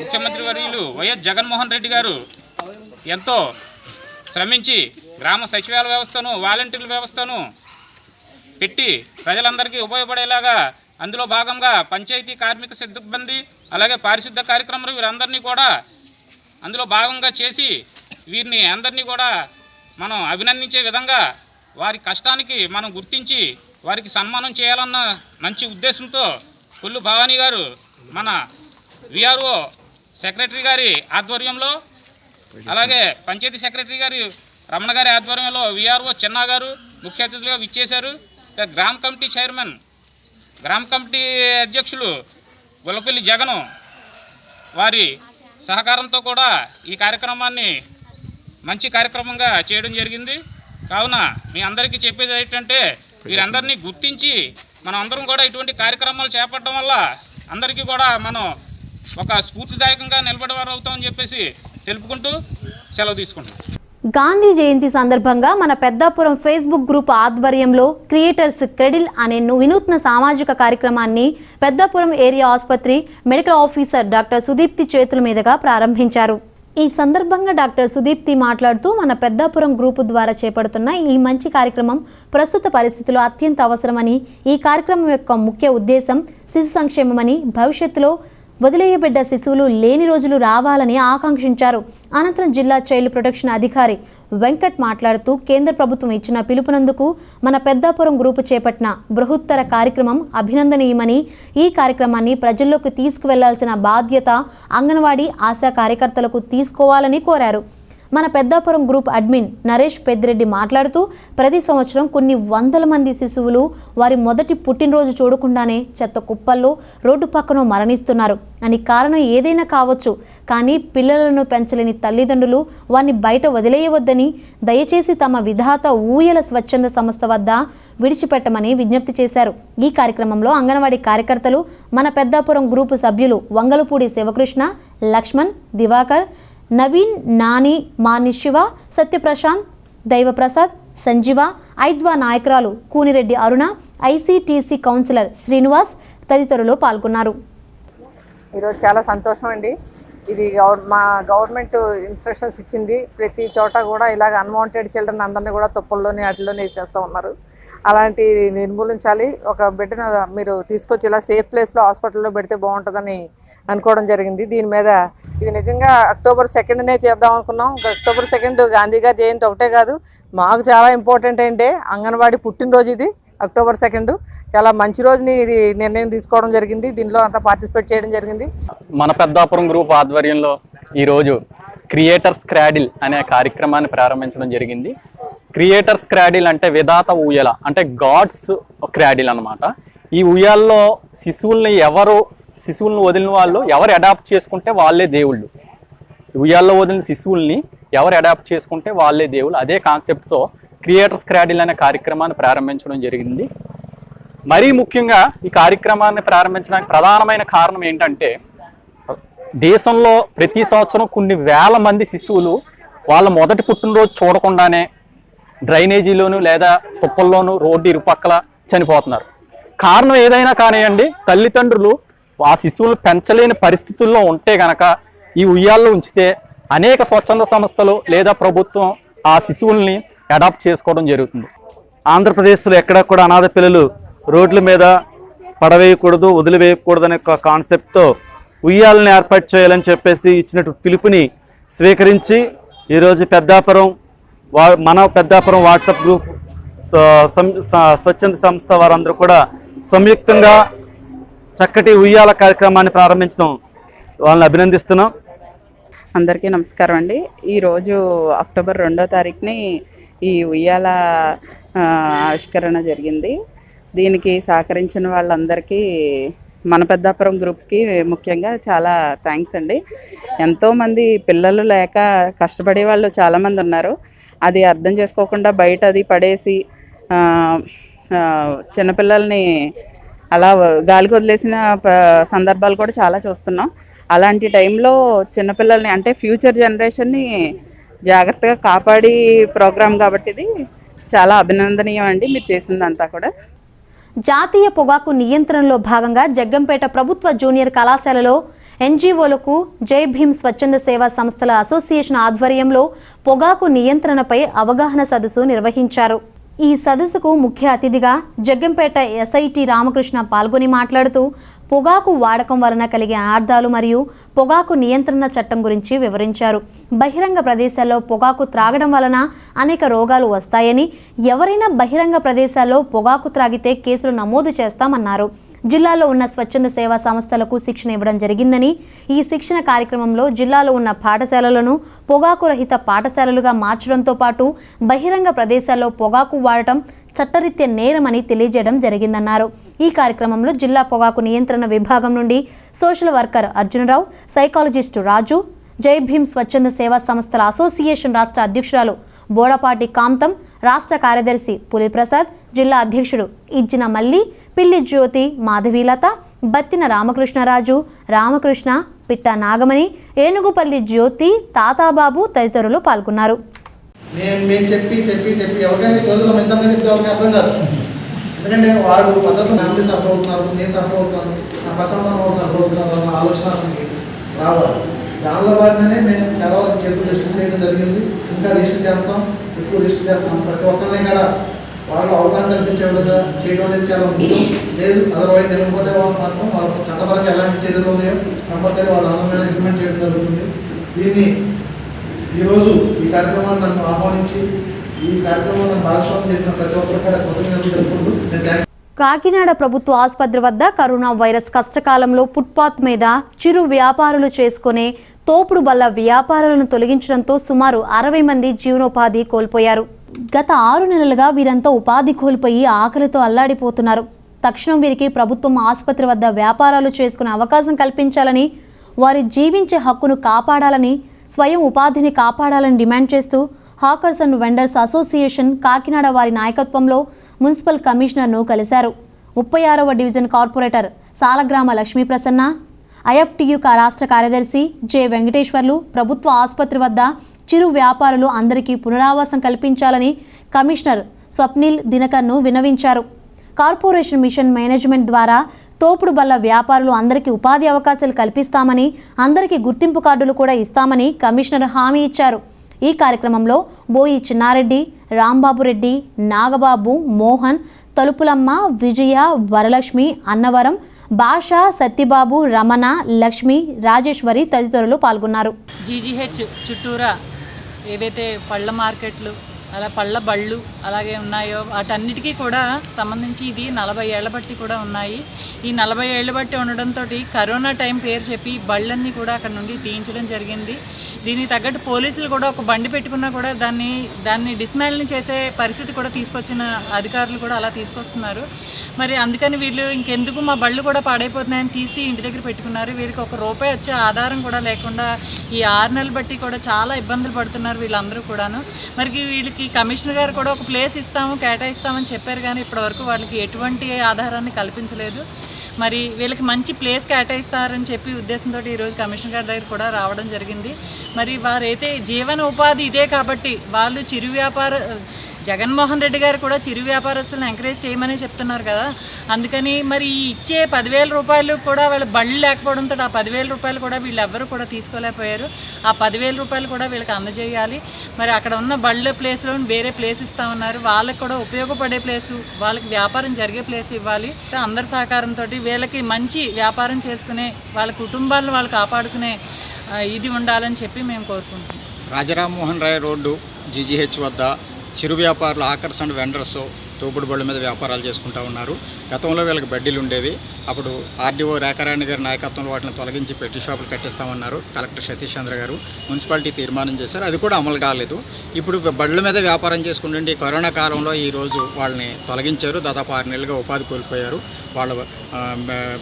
[SPEAKER 9] ముఖ్యమంత్రి వర్యులు వైఎస్ జగన్మోహన్ రెడ్డి గారు ఎంతో శ్రమించి గ్రామ సచివాలయ వ్యవస్థను, వాలంటీర్ల వ్యవస్థను పెట్టి ప్రజలందరికీ ఉపయోగపడేలాగా అందులో భాగంగా పంచాయతీ కార్మిక సిబ్బంది, అలాగే పారిశుద్ధ కార్యక్రమాలు వీరందరినీ కూడా అందులో భాగంగా చేసి వీరిని అందరినీ కూడా మనం అభినందించే విధంగా వారి కష్టానికి మనం గుర్తించి వారికి సన్మానం చేయాలన్న మంచి ఉద్దేశంతో కొల్లు భవానీ గారు మన విఆర్ఓ సెక్రటరీ గారి ఆధ్వర్యంలో, అలాగే పంచాయతీ సెక్రటరీ గారి రమణ గారి ఆధ్వర్యంలో విఆర్ఓ చిన్న గారు ముఖ్య అతిథులుగా విచ్చేశారు. గ్రామ కమిటీ చైర్మన్, గ్రామ కమిటీ అధ్యక్షులు గొల్లపల్లి జగను వారి సహకారంతో కూడా ఈ కార్యక్రమాన్ని మంచి కార్యక్రమంగా చేయడం జరిగింది. కావున మీ అందరికీ చెప్పేది ఏంటంటే వీరందరినీ గుర్తించి మనం అందరం కూడా ఇటువంటి కార్యక్రమాలు చేపట్టడం వల్ల అందరికీ కూడా మనం ఒక స్ఫూర్తిదాయకంగా నిలబడేవారు అవుతామని చెప్పేసి తెలుపుకుంటూ సెలవు తీసుకుంటాం.
[SPEAKER 1] గాంధీ జయంతి సందర్భంగా మన పెద్దాపురం ఫేస్బుక్ గ్రూప్ ఆధ్వర్యంలో క్రియేటర్స్ క్రెడిల్ అనే వినూత్న సామాజిక కార్యక్రమాన్ని పెద్దాపురం ఏరియా ఆసుపత్రి మెడికల్ ఆఫీసర్ డాక్టర్ సుదీప్తి చేతుల మీదుగా ప్రారంభించారు. ఈ సందర్భంగా డాక్టర్ సుదీప్తి మాట్లాడుతూ మన పెద్దాపురం గ్రూపు ద్వారా చేపడుతున్న ఈ మంచి కార్యక్రమం ప్రస్తుత పరిస్థితుల్లో అత్యంత అవసరమని, ఈ కార్యక్రమం యొక్క ముఖ్య ఉద్దేశం శిశు సంక్షేమమని, భవిష్యత్తులో వదిలేయబడ్డ శిశువులు లేని రోజులు రావాలని ఆకాంక్షించారు. అనంతరం జిల్లా చైల్డ్ ప్రొటెక్షన్ అధికారి వెంకట్ మాట్లాడుతూ కేంద్ర ప్రభుత్వం ఇచ్చిన పిలుపునందుకు మన పెద్దాపురం గ్రూపు చేపట్టిన బృహత్తర కార్యక్రమం అభినందనీయమని, ఈ కార్యక్రమాన్ని ప్రజల్లోకి తీసుకువెళ్లాల్సిన బాధ్యత అంగన్వాడీ ఆశా కార్యకర్తలకు తీసుకోవాలని కోరారు. మన పెద్దాపురం గ్రూప్ అడ్మిన్ నరేష్ పెద్దిరెడ్డి మాట్లాడుతూ ప్రతి సంవత్సరం కొన్ని వందల మంది శిశువులు వారి మొదటి పుట్టినరోజు చూడకుండానే చెత్త కుప్పల్లో రోడ్డు పక్కన మరణిస్తున్నారు అని. కారణం ఏదైనా కావచ్చు, కానీ పిల్లలను పెంచలేని తల్లిదండ్రులు వారిని బయట వదిలేయవద్దని, దయచేసి తమ విధాత ఊయల స్వచ్ఛంద సంస్థ వద్ద విడిచిపెట్టమని విజ్ఞప్తి చేశారు. ఈ కార్యక్రమంలో అంగన్వాడీ కార్యకర్తలు, మన పెద్దాపురం గ్రూపు సభ్యులు వంగలపూడి శివకృష్ణ, లక్ష్మణ్, దివాకర్, నవీన్, నాని, మార్ని శివ, సత్యప్రశాంత్, దైవప్రసాద్, సంజీవ, ఐద్వా నాయకురాలు కూనిరెడ్డి అరుణ, ఐసీటీసీ కౌన్సిలర్ శ్రీనివాస్ తదితరులు పాల్గొన్నారు.
[SPEAKER 10] ఈరోజు చాలా సంతోషం అండి. ఇది మా గవర్నమెంట్ ఇన్స్ట్రక్షన్స్ ఇచ్చింది. ప్రతి చోట కూడా ఇలాగ అన్వాంటెడ్ చిల్డ్రన్ అందరినీ కూడా తుప్పల్లోనే వాటిలోనే వేసేస్తూ ఉన్నారు. అలాంటి నిర్మూలించాలి. ఒక బిడ్డను మీరు తీసుకొచ్చి ఇలా సేఫ్ ప్లేస్లో హాస్పిటల్లో పెడితే బాగుంటుందని అనుకోవడం జరిగింది. దీని మీద ఇది నిజంగా అక్టోబర్ 2నే చేద్దాం అనుకున్నాం. అక్టోబర్ 2 గాంధీ గారి జయంతి ఒకటే కాదు, మాకు చాలా ఇంపార్టెంట్ అంటే అంగన్వాడీ పుట్టినరోజు ఇది. అక్టోబర్ 2 చాలా మంచి రోజుని ఇది నిర్ణయం తీసుకోవడం జరిగింది. దీనిలో అంతా పార్టిసిపేట్ చేయడం జరిగింది.
[SPEAKER 11] మన పెద్దాపురం గ్రూప్ ఆధ్వర్యంలో ఈరోజు క్రియేటర్స్ క్రాడిల్ అనే కార్యక్రమాన్ని ప్రారంభించడం జరిగింది. క్రియేటర్స్ క్రాడిల్ అంటే విధాత ఊయల, అంటే గాడ్స్ క్రాడిల్ అన్నమాట. ఈ ఉయ్యాల్లో శిశువులను వదిలిన వాళ్ళు ఎవరు అడాప్ట్ చేసుకుంటే వాళ్ళే దేవుళ్ళు. ఉయ్యాల్లో వదిలిన శిశువుల్ని ఎవరు అడాప్ట్ చేసుకుంటే వాళ్ళే దేవుళ్ళు. అదే కాన్సెప్ట్తో క్రియేటర్స్ క్రాడిల్ అనే కార్యక్రమాన్ని ప్రారంభించడం జరిగింది. మరీ ముఖ్యంగా ఈ కార్యక్రమాన్ని ప్రారంభించడానికి ప్రధానమైన కారణం ఏంటంటే, దేశంలో ప్రతి సంవత్సరం కొన్ని వేల మంది శిశువులు వాళ్ళ మొదటి పుట్టినరోజు చూడకుండానే డ్రైనేజీలోను లేదా తుప్పల్లోనూ రోడ్డు ఇరుపక్కల చనిపోతున్నారు. కారణం ఏదైనా కానివ్వండి, తల్లిదండ్రులు ఆ శిశువులను పెంచలేని పరిస్థితుల్లో ఉంటే గనక ఈ ఉయ్యాల్లో ఉంచితే అనేక స్వచ్ఛంద సంస్థలు లేదా ప్రభుత్వం ఆ శిశువుల్ని అడాప్ట్ చేసుకోవడం జరుగుతుంది.
[SPEAKER 12] ఆంధ్రప్రదేశ్లో ఎక్కడ కూడా అనాథ పిల్లలు రోడ్ల మీద పడవేయకూడదు, వదిలివేయకూడదు అనే కాన్సెప్ట్తో ఉయ్యాలని ఏర్పాటు చేయాలని చెప్పేసి ఇచ్చినట్టు పిలుపుని స్వీకరించి ఈరోజు మన పెద్దాపురం వాట్సాప్ గ్రూప్ స్వచ్ఛంద సంస్థ వారందరూ కూడా సంయుక్తంగా చక్కటి ఉయ్యాల కార్యక్రమాన్ని ప్రారంభించడం వాళ్ళని అభినందిస్తున్నాం.
[SPEAKER 13] అందరికీ నమస్కారం అండి. ఈరోజు అక్టోబర్ 2వ తారీఖుని ఈ ఉయ్యాల ఆవిష్కరణ జరిగింది. దీనికి సహకరించిన వాళ్ళందరికీ మన పెద్దాపురం గ్రూప్కి ముఖ్యంగా చాలా థ్యాంక్స్ అండి. ఎంతోమంది పిల్లలు లేక కష్టపడే వాళ్ళు చాలామంది ఉన్నారు. అది అర్థం చేసుకోకుండా బయట అది పడేసి చిన్నపిల్లల్ని అలా గాలికి వదిలేసిన సందర్భాలు కూడా చాలా చూస్తున్నాం. అలాంటి టైంలో చిన్నపిల్లల్ని అంటే ఫ్యూచర్ జనరేషన్ని జాగ్రత్తగా కాపాడి ప్రోగ్రాం కాబట్టి ఇది చాలా అభినందనీయం అండి మీరు చేసిందంతా కూడా.
[SPEAKER 1] జాతీయ పొగాకు నియంత్రణలో భాగంగా జగ్గంపేట ప్రభుత్వ జూనియర్ కళాశాలలో ఎన్జీఓలకు జై భీమ్ స్వచ్ఛంద సేవా సంస్థల అసోసియేషన్ ఆధ్వర్యంలో పొగాకు నియంత్రణపై అవగాహన సదస్సు నిర్వహించారు. ఈ సదస్సుకు ముఖ్య అతిథిగా జగ్గంపేట ఎస్ఐటి రామకృష్ణ పాల్గొని మాట్లాడుతూ పొగాకు వాడకం వలన కలిగే అనార్థాలు మరియు పొగాకు నియంత్రణ చట్టం గురించి వివరించారు. బహిరంగ ప్రదేశాల్లో పొగాకు త్రాగడం వలన అనేక రోగాలు వస్తాయని, ఎవరైనా బహిరంగ ప్రదేశాల్లో పొగాకు త్రాగితే కేసులు నమోదు చేస్తామన్నారు. జిల్లాలో ఉన్న స్వచ్ఛంద సేవా సంస్థలకు శిక్షణ ఇవ్వడం జరిగిందని, ఈ శిక్షణ కార్యక్రమంలో జిల్లాలో ఉన్న పాఠశాలలను పొగాకు రహిత పాఠశాలలుగా మార్చడంతో పాటు బహిరంగ ప్రదేశాల్లో పొగాకు వాడటం చట్టరీత్యా నేరమని తెలియజేయడం జరిగిందన్నారు. ఈ కార్యక్రమంలో జిల్లా పొగాకు నియంత్రణ విభాగం నుండి సోషల్ వర్కర్ అర్జునరావు, సైకాలజిస్టు రాజు, జై భీమ్ స్వచ్ఛంద సేవా సంస్థల అసోసియేషన్ రాష్ట్ర అధ్యక్షురాలు బోడపాటి కాంతం, రాష్ట్ర కార్యదర్శి పులిప్రసాద్, జిల్లా అధ్యక్షుడు ఇజ్జిన మల్లి, పిల్లి జ్యోతి, మాధవీలత, బత్తిన రామకృష్ణరాజు, రామకృష్ణ, పిట్ట నాగమణి, ఏనుగుపల్లి జ్యోతి, తాతాబాబు తదితరులు పాల్గొన్నారు.
[SPEAKER 14] మేము చెప్పి ఎవరికైనా రోజుల్లో మెంతంగా చెప్తే ఎవరికి అర్థం కాదు. ఎందుకంటే వాడు పద్ధతులు ఫ్యామిలీ సఫర్ అవుతున్నారు, నేను సఫర్ అవుతాను, నా పక్కన సఫర్ అవుతున్నారు అన్న ఆలోచన రావాలి. దానిలో భాగంగానే మేము చాలా వరకు కేసులు రిజిస్టర్ చేయడం జరిగింది. ఇంకా రిజిస్టర్ చేస్తాం, ఎక్కువ రిజిస్టర్ చేస్తాం. ప్రతి ఒక్కరిని కూడా వాళ్ళు అవగాహన కల్పించే విధంగా చేయడం అనేది చాలా ముఖ్యం. లేదు అదర్వైజ్ తెలియకపోతే వాళ్ళు మాత్రం వాళ్ళకు చట్టపరంగా ఎలాంటి చర్యలు ఉన్నాయో కంపల్సరీ వాళ్ళ అందరి మీద ఇంప్లిమెంట్ చేయడం జరుగుతుంది. దీన్ని ఈరోజు ఈ కార్యక్రమాన్ని నన్ను ఆహ్వానించి ఈ కార్యక్రమాన్ని భాగస్వామ్యం చేసిన ప్రతి ఒక్కరు కూడా కృతజ్ఞతలు తెలుపుకుంటూ నేను
[SPEAKER 1] కాకినాడ ప్రభుత్వ ఆసుపత్రి వద్ద కరోనా వైరస్ కష్టకాలంలో ఫుట్పాత్ మీద చిరు వ్యాపారులు చేసుకునే తోపుడు బల్ల వ్యాపారాలను తొలగించడంతో సుమారు 60 మంది జీవనోపాధి కోల్పోయారు. గత 6 నెలలుగా వీరంతా ఉపాధి కోల్పోయి ఆకలితో అల్లాడిపోతున్నారు. తక్షణం వీరికి ప్రభుత్వం ఆసుపత్రి వద్ద వ్యాపారాలు చేసుకునే అవకాశం కల్పించాలని, వారి జీవించే హక్కును కాపాడాలని, స్వయం ఉపాధిని కాపాడాలని డిమాండ్ చేస్తూ hawkers and vendors association Kakinada వారి నాయకత్వంలో మున్సిపల్ కమిషనర్ను కలిశారు. 36వ డివిజన్ కార్పొరేటర్ సాలగ్రామ లక్ష్మీ ప్రసన్న, ఐఎఫ్టియు రాష్ట్ర కార్యదర్శి జె వెంకటేశ్వర్లు ప్రభుత్వ ఆసుపత్రి వద్ద చిరు వ్యాపారులు అందరికీ పునరావాసం కల్పించాలని కమిషనర్ స్వప్నిల్ దినకర్ను విన్నవించారు. కార్పొరేషన్ మిషన్ మేనేజ్మెంట్ ద్వారా తోపుడు బల్ల వ్యాపారులు అందరికీ ఉపాధి అవకాశాలు కల్పిస్తామని, అందరికీ గుర్తింపు కార్డులు కూడా ఇస్తామని కమిషనర్ హామీ ఇచ్చారు. ఈ కార్యక్రమంలో బోయి చిన్నారెడ్డి, రాంబాబు రెడ్డి, నాగబాబు, మోహన్, తలుపులమ్మ, విజయ, వరలక్ష్మి, అన్నవరం, భాష, సత్యబాబు, రమణ, లక్ష్మి, రాజేశ్వరి తదితరులు పాల్గొన్నారు.
[SPEAKER 15] జీజీహెచ్ చుట్టూరా ఏవైతే పళ్ళ మార్కెట్లు, అలా పళ్ళ బళ్ళు అలాగే ఉన్నాయో వాటన్నిటికీ కూడా సంబంధించి ఇది 40 ఏళ్ల బట్టి కూడా ఉన్నాయి. ఈ 40 ఏళ్ల బట్టి ఉండడంతో కరోనా టైం పేరు చెప్పి బళ్ళన్నీ కూడా అక్కడ నుండి తీయించడం జరిగింది. దీనికి తగ్గట్టు పోలీసులు కూడా ఒక బండి పెట్టుకున్నా కూడా దాన్ని డిస్మాండిల్ చేసే పరిస్థితి కూడా తీసుకొచ్చిన అధికారులు కూడా అలా తీసుకొస్తున్నారు. మరి అందుకని వీళ్ళు ఇంకెందుకు మా బళ్ళు కూడా పాడైపోతున్నాయని తీసి ఇంటి దగ్గర పెట్టుకున్నారు. వీరికి ₹1 వచ్చే ఆధారం కూడా లేకుండా ఈ 6 నెలలు బట్టి కూడా చాలా ఇబ్బందులు పడుతున్నారు వీళ్ళందరూ కూడాను. మరి వీళ్ళకి కమిషనర్ గారు కూడా ఒక ప్లేస్ కేటాయిస్తామని చెప్పారు, కానీ ఇప్పటివరకు వాళ్ళకి ఎటువంటి ఆధారాన్ని కల్పించలేదు. మరి వీళ్ళకి మంచి ప్లేస్ కేటాయిస్తారని చెప్పి ఉద్దేశంతో ఈరోజు కమిషనర్ గారి దగ్గర కూడా రావడం జరిగింది. మరి వారైతే జీవన ఉపాధి ఇదే కాబట్టి వాళ్ళు చిరు వ్యాపార జగన్మోహన్ రెడ్డి గారు కూడా చిరు వ్యాపారస్తులను ఎంకరేజ్ చేయమని చెప్తున్నారు కదా. అందుకని మరి ఇచ్చే ₹10,000 కూడా వాళ్ళ బళ్ళు లేకపోవడంతో ఆ ₹10,000 కూడా వీళ్ళెవ్వరూ కూడా తీసుకోలేకపోయారు. ఆ ₹10,000 కూడా వీళ్ళకి అందజేయాలి. మరి అక్కడ ఉన్న బళ్ళ ప్లేస్లో వేరే ప్లేస్ ఇస్తామన్నారు. వాళ్ళకి కూడా ఉపయోగపడే ప్లేసు, వాళ్ళకి వ్యాపారం జరిగే ప్లేస్ ఇవ్వాలి. అందరి సహకారంతో వీళ్ళకి మంచి వ్యాపారం చేసుకునే, వాళ్ళ కుటుంబాలను వాళ్ళు కాపాడుకునే ఇది ఉండాలని చెప్పి మేము కోరుకుంటున్నాం.
[SPEAKER 16] రాజరామ్మోహన్ రాయ్ రోడ్డు జీజీహెచ్ వద్ద చిరు వ్యాపారులు హాకర్స్ అండ్ వెండర్స్ తోపుడు బళ్ళ మీద వ్యాపారాలు చేసుకుంటూ ఉన్నారు. గతంలో వీళ్ళకి బడ్డీలు ఉండేవి. అప్పుడు ఆర్డీఓ రేఖారాణి గారి నాయకత్వంలో వాటిని తొలగించి పెట్టి షాపులు కట్టిస్తామన్నారు. కలెక్టర్ సతీష్ చంద్ర గారు మున్సిపాలిటీ తీర్మానం చేశారు, అది కూడా అమలు కాలేదు. ఇప్పుడు బళ్ళ మీద వ్యాపారం చేసుకుంటుంటే కరోనా కాలంలో ఈరోజు వాళ్ళని తొలగించారు. దాదాపు 6 నెలలుగా ఉపాధి కోల్పోయారు. వాళ్ళ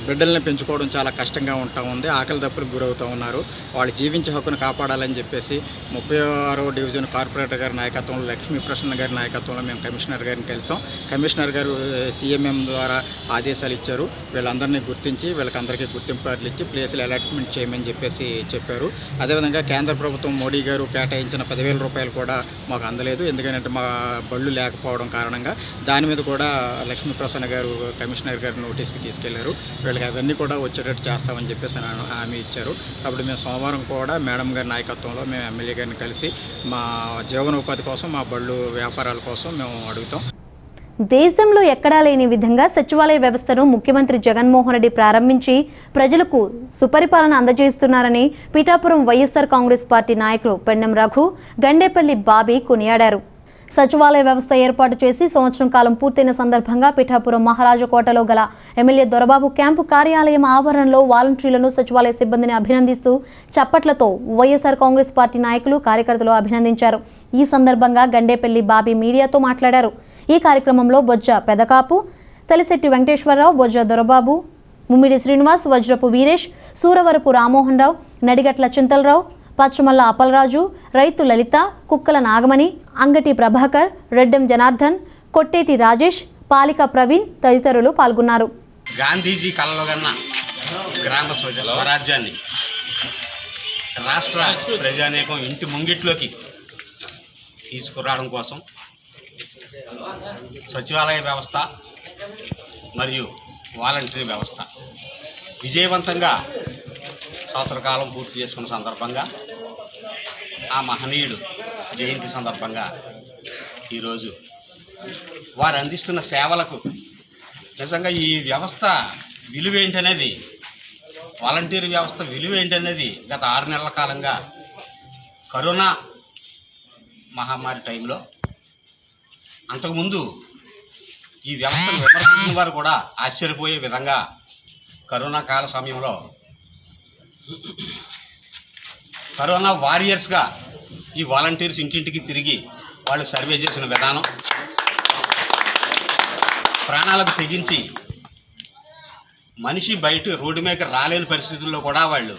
[SPEAKER 16] బిడ్డల్ని పెంచుకోవడం చాలా కష్టంగా ఉంటా ఉంది. ఆకలి దప్పులకు గురవుతూ ఉన్నారు. వాళ్ళు జీవించే హక్కును కాపాడాలని చెప్పేసి 36వ డివిజన్ కార్పొరేటర్ గారి నాయకత్వంలో లక్ష్మీ ప్రసన్న గారి నాయకత్వంలో మేము కమిషనర్ గారిని కలిసాం. కమిషనర్ గారు సీఎంఎం ద్వారా ఆదేశాలు ఇచ్చారు. వీళ్ళందరినీ గుర్తించి వీళ్ళకందరికీ గుర్తింపు కార్డులు ఇచ్చి ప్లేసులు అలాట్మెంట్ చేయమని చెప్పేసి చెప్పారు. అదేవిధంగా కేంద్ర ప్రభుత్వం మోడీ గారు కేటాయించిన ₹10,000 కూడా మాకు అందలేదు. ఎందుకంటే మా బళ్ళు లేకపోవడం కారణంగా దాని మీద కూడా లక్ష్మీ ప్రసన్న గారు కమిషనర్ గారు నోటీస్కి తీసుకెళ్లారు. వీళ్ళకి అవన్నీ కూడా వచ్చేటట్టు చేస్తామని చెప్పేసి హామీ ఇచ్చారు. కాబట్టి మేము సోమవారం కూడా మేడం గారి నాయకత్వంలో మేము ఎమ్మెల్యే గారిని కలిసి మా జీవనోపాధి కోసం, మా బళ్ళు వ్యాపారాల కోసం మేము అడుగుతాం.
[SPEAKER 1] దేశంలో ఎక్కడా లేని విధంగా సచివాలయ వ్యవస్థను ముఖ్యమంత్రి జగన్మోహన్ రెడ్డి ప్రారంభించి ప్రజలకు సుపరిపాలన అందజేస్తున్నారని పిఠాపురం వైఎస్ఆర్ కాంగ్రెస్ పార్టీ నాయకులు పెండెం రఘు, గండేపల్లి బాబీ కొనియాడారు. సచివాలయ వ్యవస్థ ఏర్పాటు చేసి సంవత్సరం కాలం పూర్తయిన సందర్భంగా పిఠాపురం మహారాజకోటలో గల ఎమ్మెల్యే దొరబాబు క్యాంపు కార్యాలయం ఆవరణలో వాలంటీర్లను, సచివాలయ సిబ్బందిని అభినందిస్తూ చప్పట్లతో వైఎస్ఆర్ కాంగ్రెస్ పార్టీ నాయకులు, కార్యకర్తలు అభినందించారు. ఈ సందర్భంగా గండేపల్లి బాబీ మీడియాతో మాట్లాడారు. ఈ కార్యక్రమంలో బొజ్జ పెదకాపు, తలిశెట్టి వెంకటేశ్వరరావు, బొజ్జ దొరబాబు, ముమ్మిడి శ్రీనివాస్, వజ్రపు వీరేష్, సూరవరపు రామ్మోహన్ రావు, నడిగట్ల చింతలరావు, పచ్చమల్ల అప్పలరాజు, రైతు లలిత, కుక్కల నాగమణి, అంగటి ప్రభాకర్, రెడ్డెం జనార్దన్, కొట్టేటి రాజేష్, పాలిక ప్రవీణ్ తదితరులు పాల్గొన్నారు.
[SPEAKER 17] గాంధీజీ కలలో కన్నా గ్రామ స్వరాజ్యాన్ని రాష్ట్ర ప్రజానీకం ఇంటి ముంగిట్లోకి తీసుకురావడం కోసం సచివాలయ వ్యవస్థ మరియు వాలంటరీ వ్యవస్థ విజయవంతంగా సంవత్సర కాలం పూర్తి చేసుకున్న సందర్భంగా, ఆ మహనీయుడు జయంతి సందర్భంగా ఈరోజు వారు అందిస్తున్న సేవలకు నిజంగా ఈ వ్యవస్థ విలువ ఏంటనేది, వాలంటీర్ వ్యవస్థ విలువ ఏంటనేది గత 6 నెలల కాలంగా కరోనా మహమ్మారి టైంలో, అంతకుముందు ఈ వ్యవస్థను విమర్శించిన వారు కూడా ఆశ్చర్యపోయే విధంగా కరోనా కాల సమయంలో కరోనా వారియర్స్గా ఈ వాలంటీర్స్ ఇంటింటికి తిరిగి వాళ్ళు సర్వే చేసిన విధానం, ప్రాణాలకు తెగించి మనిషి బయట రోడ్డు మీద రాలేని పరిస్థితుల్లో కూడా వాళ్ళు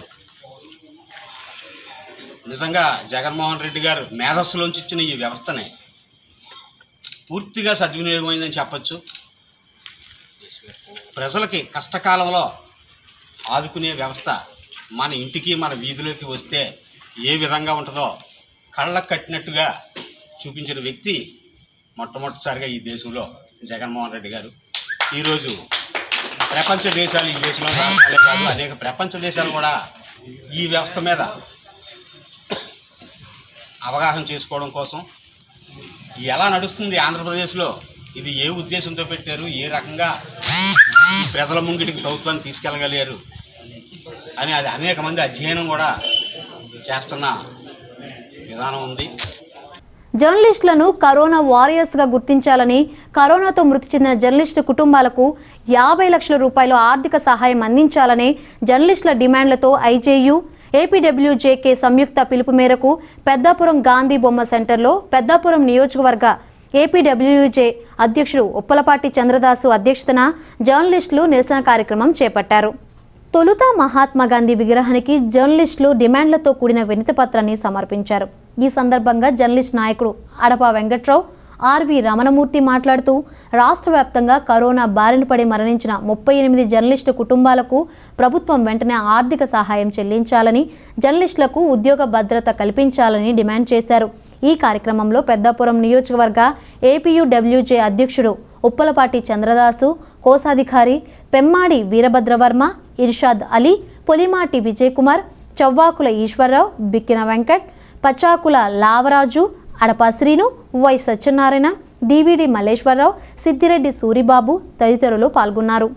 [SPEAKER 17] నిజంగా జగన్మోహన్ రెడ్డి గారు మేధస్సులోంచి ఇచ్చిన ఈ వ్యవస్థని పూర్తిగా సద్వినియోగమైందని చెప్పచ్చు. ప్రజలకి కష్టకాలంలో ఆదుకునే వ్యవస్థ మన ఇంటికి మన వీధిలోకి వస్తే ఏ విధంగా ఉంటుందో కళ్ళకు కట్టినట్టుగా చూపించిన వ్యక్తి మొట్టమొదటిసారిగా ఈ దేశంలో జగన్మోహన్ రెడ్డి గారు. ఈరోజు ప్రపంచ దేశాలు, ఈ దేశంలో రాష్ట్రాలే కాదు అనేక ప్రపంచ దేశాలు కూడా ఈ వ్యవస్థ మీద అవగాహన చేసుకోవడం కోసం ఎలా నడుస్తుంది ఆంధ్రప్రదేశ్లో, ఇది ఏ ఉద్దేశంతో పెట్టారు, ఏ రకంగా ప్రజల ముంగిటికి ప్రభుత్వాన్ని తీసుకెళ్ళగలిగారు అని అది అనేక మంది అధ్యయనం కూడా చేస్తున్న విధానం ఉంది.
[SPEAKER 1] జర్నలిస్టులను కరోనా వారియర్స్గా గుర్తించాలని, కరోనాతో మృతి చెందిన జర్నలిస్టు కుటుంబాలకు 50 లక్షల రూపాయలు ఆర్థిక సహాయం అందించాలనే జర్నలిస్టుల డిమాండ్లతో ఐజేయు, ఏపీడబ్ల్యూజేకే సంయుక్త పిలుపు మేరకు పెద్దాపురం గాంధీ బొమ్మ సెంటర్లో పెద్దాపురం నియోజకవర్గ ఏపీడబ్ల్యూజే అధ్యక్షుడు ఉప్పలపాటి చంద్రదాసు అధ్యక్షతన జర్నలిస్టులు నిరసన కార్యక్రమం చేపట్టారు. తొలుత మహాత్మా గాంధీ విగ్రహానికి జర్నలిస్టులు డిమాండ్లతో కూడిన వినతి పత్రాన్ని సమర్పించారు. ఈ సందర్భంగా జర్నలిస్ట్ నాయకుడు అడప వెంకట్రావు, ఆర్వి రమణమూర్తి మాట్లాడుతూ రాష్ట్ర వ్యాప్తంగా కరోనా బారిన పడి మరణించిన 38 జర్నలిస్టు కుటుంబాలకు ప్రభుత్వం వెంటనే ఆర్థిక సహాయం చెల్లించాలని, జర్నలిస్టులకు ఉద్యోగ భద్రత కల్పించాలని డిమాండ్ చేశారు. ఈ కార్యక్రమంలో పెద్దాపురం నియోజకవర్గ ఏపీయూడబ్ల్యూజే అధ్యక్షుడు ఉప్పలపాటి చంద్రదాసు, కోశాధికారి పెమ్మాడి వీరభద్రవర్మ, ఇర్షాద్ అలీ, పొలిమాటి విజయ్ కుమార్, చవ్వాకుల ఈశ్వరరావు, బిక్కిన వెంకట్, పచాకుల లావరాజు, అడప శ్రీను, వై సత్యనారాయణ, డివిడి మల్లేశ్వరరావు, సిద్దిరెడ్డి సూరిబాబు తదితరులు పాల్గొన్నారు.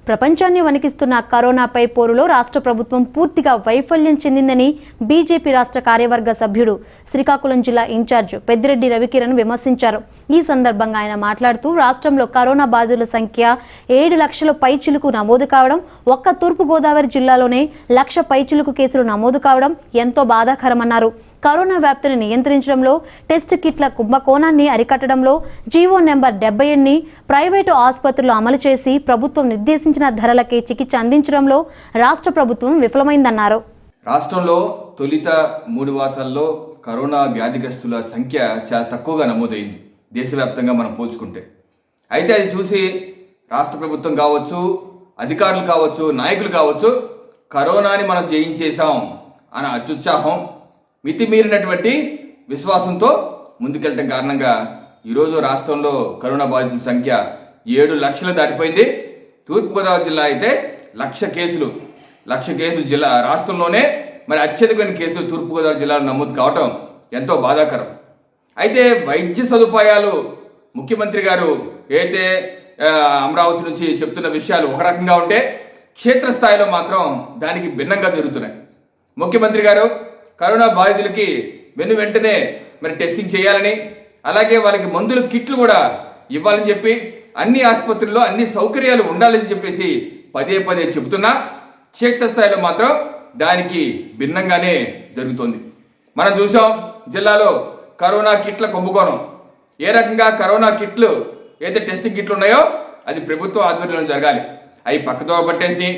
[SPEAKER 1] ప్రపంచాన్ని వణికిస్తున్న కరోనాపై పోరులో రాష్ట్ర ప్రభుత్వం పూర్తిగా వైఫల్యం చెందిందని బీజేపీ రాష్ట్ర కార్యవర్గ సభ్యుడు, శ్రీకాకుళం జిల్లా ఇన్ఛార్జ్ పెద్దిరెడ్డి రవికిరణ్ విమర్శించారు. ఈ సందర్భంగా ఆయన మాట్లాడుతూ రాష్ట్రంలో కరోనా బాధితుల సంఖ్య 7 లక్షల పైచిలుకు నమోదు కావడం, ఒక్క తూర్పుగోదావరి జిల్లాలోనే 1 లక్ష పైచిలుకు కేసులు నమోదు కావడం ఎంతో బాధాకరమన్నారు. కరోనా వ్యాప్తిని నియంత్రించడంలో, టెస్ట్ కిట్ల కుంభకోణాన్ని అరికట్టడంలో జీవో నెంబర్ 78ని ప్రైవేటు ఆసుపత్రులు అమలు చేసి ప్రభుత్వం నిర్దేశించిన ధరలకే చికిత్స అందించడంలో రాష్ట్ర ప్రభుత్వం విఫలమైందన్నారు.
[SPEAKER 18] రాష్ట్రంలో తొలిత 3 మాసాల్లో కరోనా వ్యాధిగ్రస్తుల సంఖ్య చాలా తక్కువగా నమోదైంది దేశవ్యాప్తంగా మనం పోల్చుకుంటే. అయితే అది చూసి రాష్ట్ర ప్రభుత్వం కావచ్చు, అధికారులు కావచ్చు, నాయకులు కావచ్చు, కరోనాని మనం జయించేశాం అన్న అత్యుత్సాహం, మితిమీరినటువంటి విశ్వాసంతో ముందుకెళ్ళటం కారణంగా ఈరోజు రాష్ట్రంలో కరోనా బాధితుల సంఖ్య 7 లక్షలు దాటిపోయింది. తూర్పుగోదావరి జిల్లా అయితే 1 లక్ష కేసులు జిల్లా రాష్ట్రంలోనే మరి అత్యధికమైన కేసులు తూర్పుగోదావరి జిల్లాలో నమోదు కావటం ఎంతో బాధాకరం. అయితే వైద్య సదుపాయాలు ముఖ్యమంత్రి గారు అయితే అమరావతి నుంచి చెప్తున్న విషయాలు ఒక రకంగా ఉంటే, క్షేత్రస్థాయిలో మాత్రం దానికి భిన్నంగా జరుగుతున్నాయి. ముఖ్యమంత్రి గారు కరోనా బాధితులకి వెంటనే మరి టెస్టింగ్ చేయాలని, అలాగే వాళ్ళకి మందులు కిట్లు కూడా ఇవ్వాలని చెప్పి, అన్ని ఆసుపత్రుల్లో అన్ని సౌకర్యాలు ఉండాలని చెప్పేసి పదే చెబుతున్నా క్షేత్రస్థాయిలో మాత్రం దానికి భిన్నంగానే జరుగుతుంది. మనం చూసాం జిల్లాలో కరోనా కిట్ల కుంభకోణం. ఏ రకంగా కరోనా కిట్లు ఏదైతే టెస్టింగ్ కిట్లు ఉన్నాయో అది ప్రభుత్వ ఆధ్వర్యంలో జరగాలి, అవి పక్కతో పట్టేసి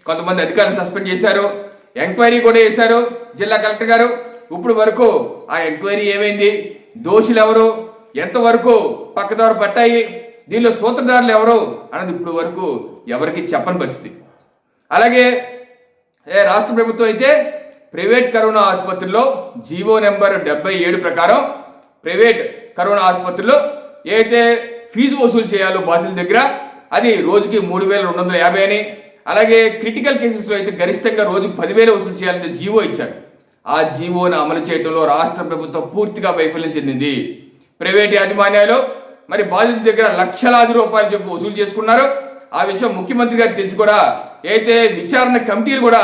[SPEAKER 18] కొంతమంది అధికారులు సస్పెండ్ చేశారు. ఎంక్వైరీ కూడా చేశారు జిల్లా కలెక్టర్ గారు. ఇప్పుడు వరకు ఆ ఎంక్వైరీ ఏమైంది, దోషులు ఎవరు, ఎంతవరకు పక్కదారు పట్టాయి, దీనిలో సూత్రధారులు ఎవరు అన్నది ఇప్పుడు వరకు ఎవరికి చెప్పని పరిస్థితి. అలాగే రాష్ట్ర ప్రభుత్వం అయితే ప్రైవేట్ కరోనా ఆసుపత్రుల్లో జీవో నెంబర్ 77 ప్రకారం ప్రైవేట్ కరోనా ఆసుపత్రుల్లో ఏదైతే ఫీజు వసూలు చేయాలో బాధితుల దగ్గర అది రోజుకి 3,250 అని, అలాగే క్రిటికల్ కేసెస్లో అయితే గరిష్టంగా రోజుకు 10,000 వసూలు చేయాలని జీవో ఇచ్చారు. ఆ జీవోను అమలు చేయడంలో రాష్ట్ర ప్రభుత్వం పూర్తిగా వైఫల్యం చెందింది. ప్రైవేట్ యాజమాన్యాలు మరి బాధితుల దగ్గర లక్షలాది రూపాయలు చెప్పి వసూలు చేసుకున్నారు. ఆ విషయం ముఖ్యమంత్రి గారికి తెలిసి కూడా అయితే విచారణ కమిటీలు కూడా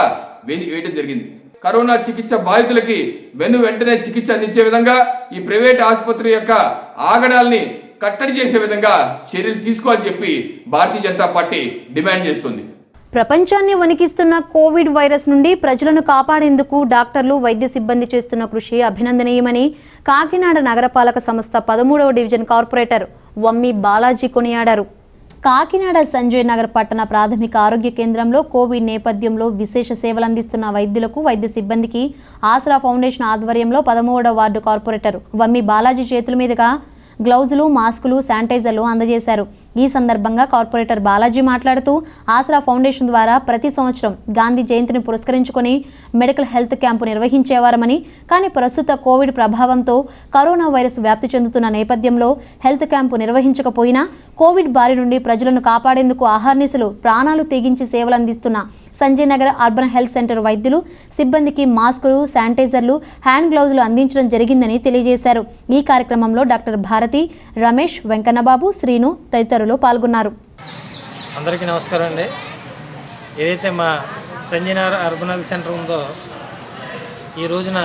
[SPEAKER 18] వేయడం జరిగింది. కరోనా చికిత్స బాధితులకి వెంటనే చికిత్స అందించే విధంగా ఈ ప్రైవేట్ ఆసుపత్రి యొక్క ఆగడాల్ని కట్టడి చేసే విధంగా చర్యలు తీసుకోవాలని చెప్పి భారతీయ జనతా పార్టీ డిమాండ్ చేస్తుంది.
[SPEAKER 1] ప్రపంచాన్ని వణికిస్తున్న కోవిడ్ వైరస్ నుండి ప్రజలను కాపాడేందుకు డాక్టర్లు, వైద్య సిబ్బంది చేస్తున్న కృషి అభినందనీయమని కాకినాడ నగరపాలక సంస్థ 13వ డివిజన్ కార్పొరేటర్ వమ్మి బాలాజీ కొనియాడారు. కాకినాడ సంజయ్ నగర్ పట్టణ ప్రాథమిక ఆరోగ్య కేంద్రంలో కోవిడ్ నేపథ్యంలో విశేష సేవలు అందిస్తున్న వైద్యులకు, వైద్య సిబ్బందికి ఆసరా ఫౌండేషన్ ఆధ్వర్యంలో 13వ వార్డు కార్పొరేటర్ వమ్మి బాలాజీ చేతుల మీదుగా గ్లౌజులు, మాస్కులు, శానిటైజర్లు అందజేశారు. ఈ సందర్భంగా కార్పొరేటర్ బాలాజీ మాట్లాడుతూ ఆసరా ఫౌండేషన్ ద్వారా ప్రతి సంవత్సరం గాంధీ జయంతిని పురస్కరించుకొని మెడికల్ హెల్త్ క్యాంపు నిర్వహించేవారమని, కానీ ప్రస్తుత కోవిడ్ ప్రభావంతో కరోనా వైరస్ వ్యాప్తి చెందుతున్న నేపథ్యంలో హెల్త్ క్యాంపు నిర్వహించకపోయినా కోవిడ్ బారి నుండి ప్రజలను కాపాడేందుకు ఆహార్నిశలు ప్రాణాలు తెగించి సేవలు అందిస్తున్న Sanjay Nagar urban health centre వైద్యులు, సిబ్బందికి మాస్కులు, శానిటైజర్లు, హ్యాండ్ గ్లౌజులు అందించడం జరిగిందని తెలియజేశారు. ఈ కార్యక్రమంలో డాక్టర్ భారతి, రమేష్, వెంకన్నబాబు, శ్రీను తదితరులు పాల్గొన్నారు.
[SPEAKER 5] అందరికీ నమస్కారం అండి. ఏదైతే మా Sanjay Nagar urban health centre ఉందో ఈ రోజున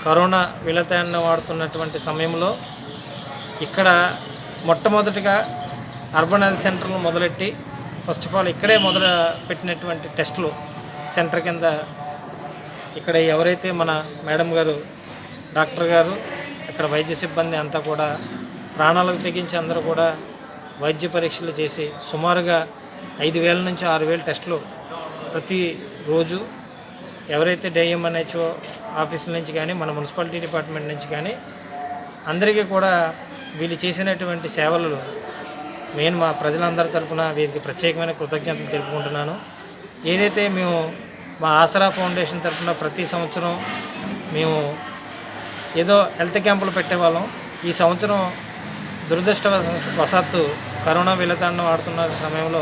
[SPEAKER 5] కరోనా విలతాన్ని వాడుతున్నటువంటి సమయంలో ఇక్కడ మొట్టమొదటిగా అర్బన్ హెల్త్ సెంటర్ను మొదలెట్టి ఫస్ట్ ఆఫ్ ఆల్ ఇక్కడే మొదలు పెట్టినటువంటి టెస్టులు సెంటర్ కింద ఇక్కడ ఎవరైతే మన మేడం గారు, డాక్టర్ గారు, ఇక్కడ వైద్య సిబ్బంది అంతా కూడా ప్రాణాలకు తెగించి అందరూ కూడా వైద్య పరీక్షలు చేసి సుమారుగా 5,000 నుంచి 6,000 టెస్టులు ప్రతిరోజు ఎవరైతే డిఎంఎన్హెచ్ఓ ఆఫీసుల నుంచి కానీ మన మున్సిపాలిటీ డిపార్ట్మెంట్ నుంచి కానీ అందరికీ కూడా వీళ్ళు చేసినటువంటి సేవలు మెయిన్ మా ప్రజలందరి తరఫున వీరికి ప్రత్యేకమైన కృతజ్ఞతలు తెలుపుకుంటున్నాను. ఏదైతే మేము మా ఆసరా ఫౌండేషన్ తరఫున ప్రతి సంవత్సరం మేము ఏదో హెల్త్ క్యాంపులు పెట్టేవాళ్ళం. ఈ సంవత్సరం దురదృష్టవశాత్తు కరోనా విలతాండం ఆడుతున్న సమయంలో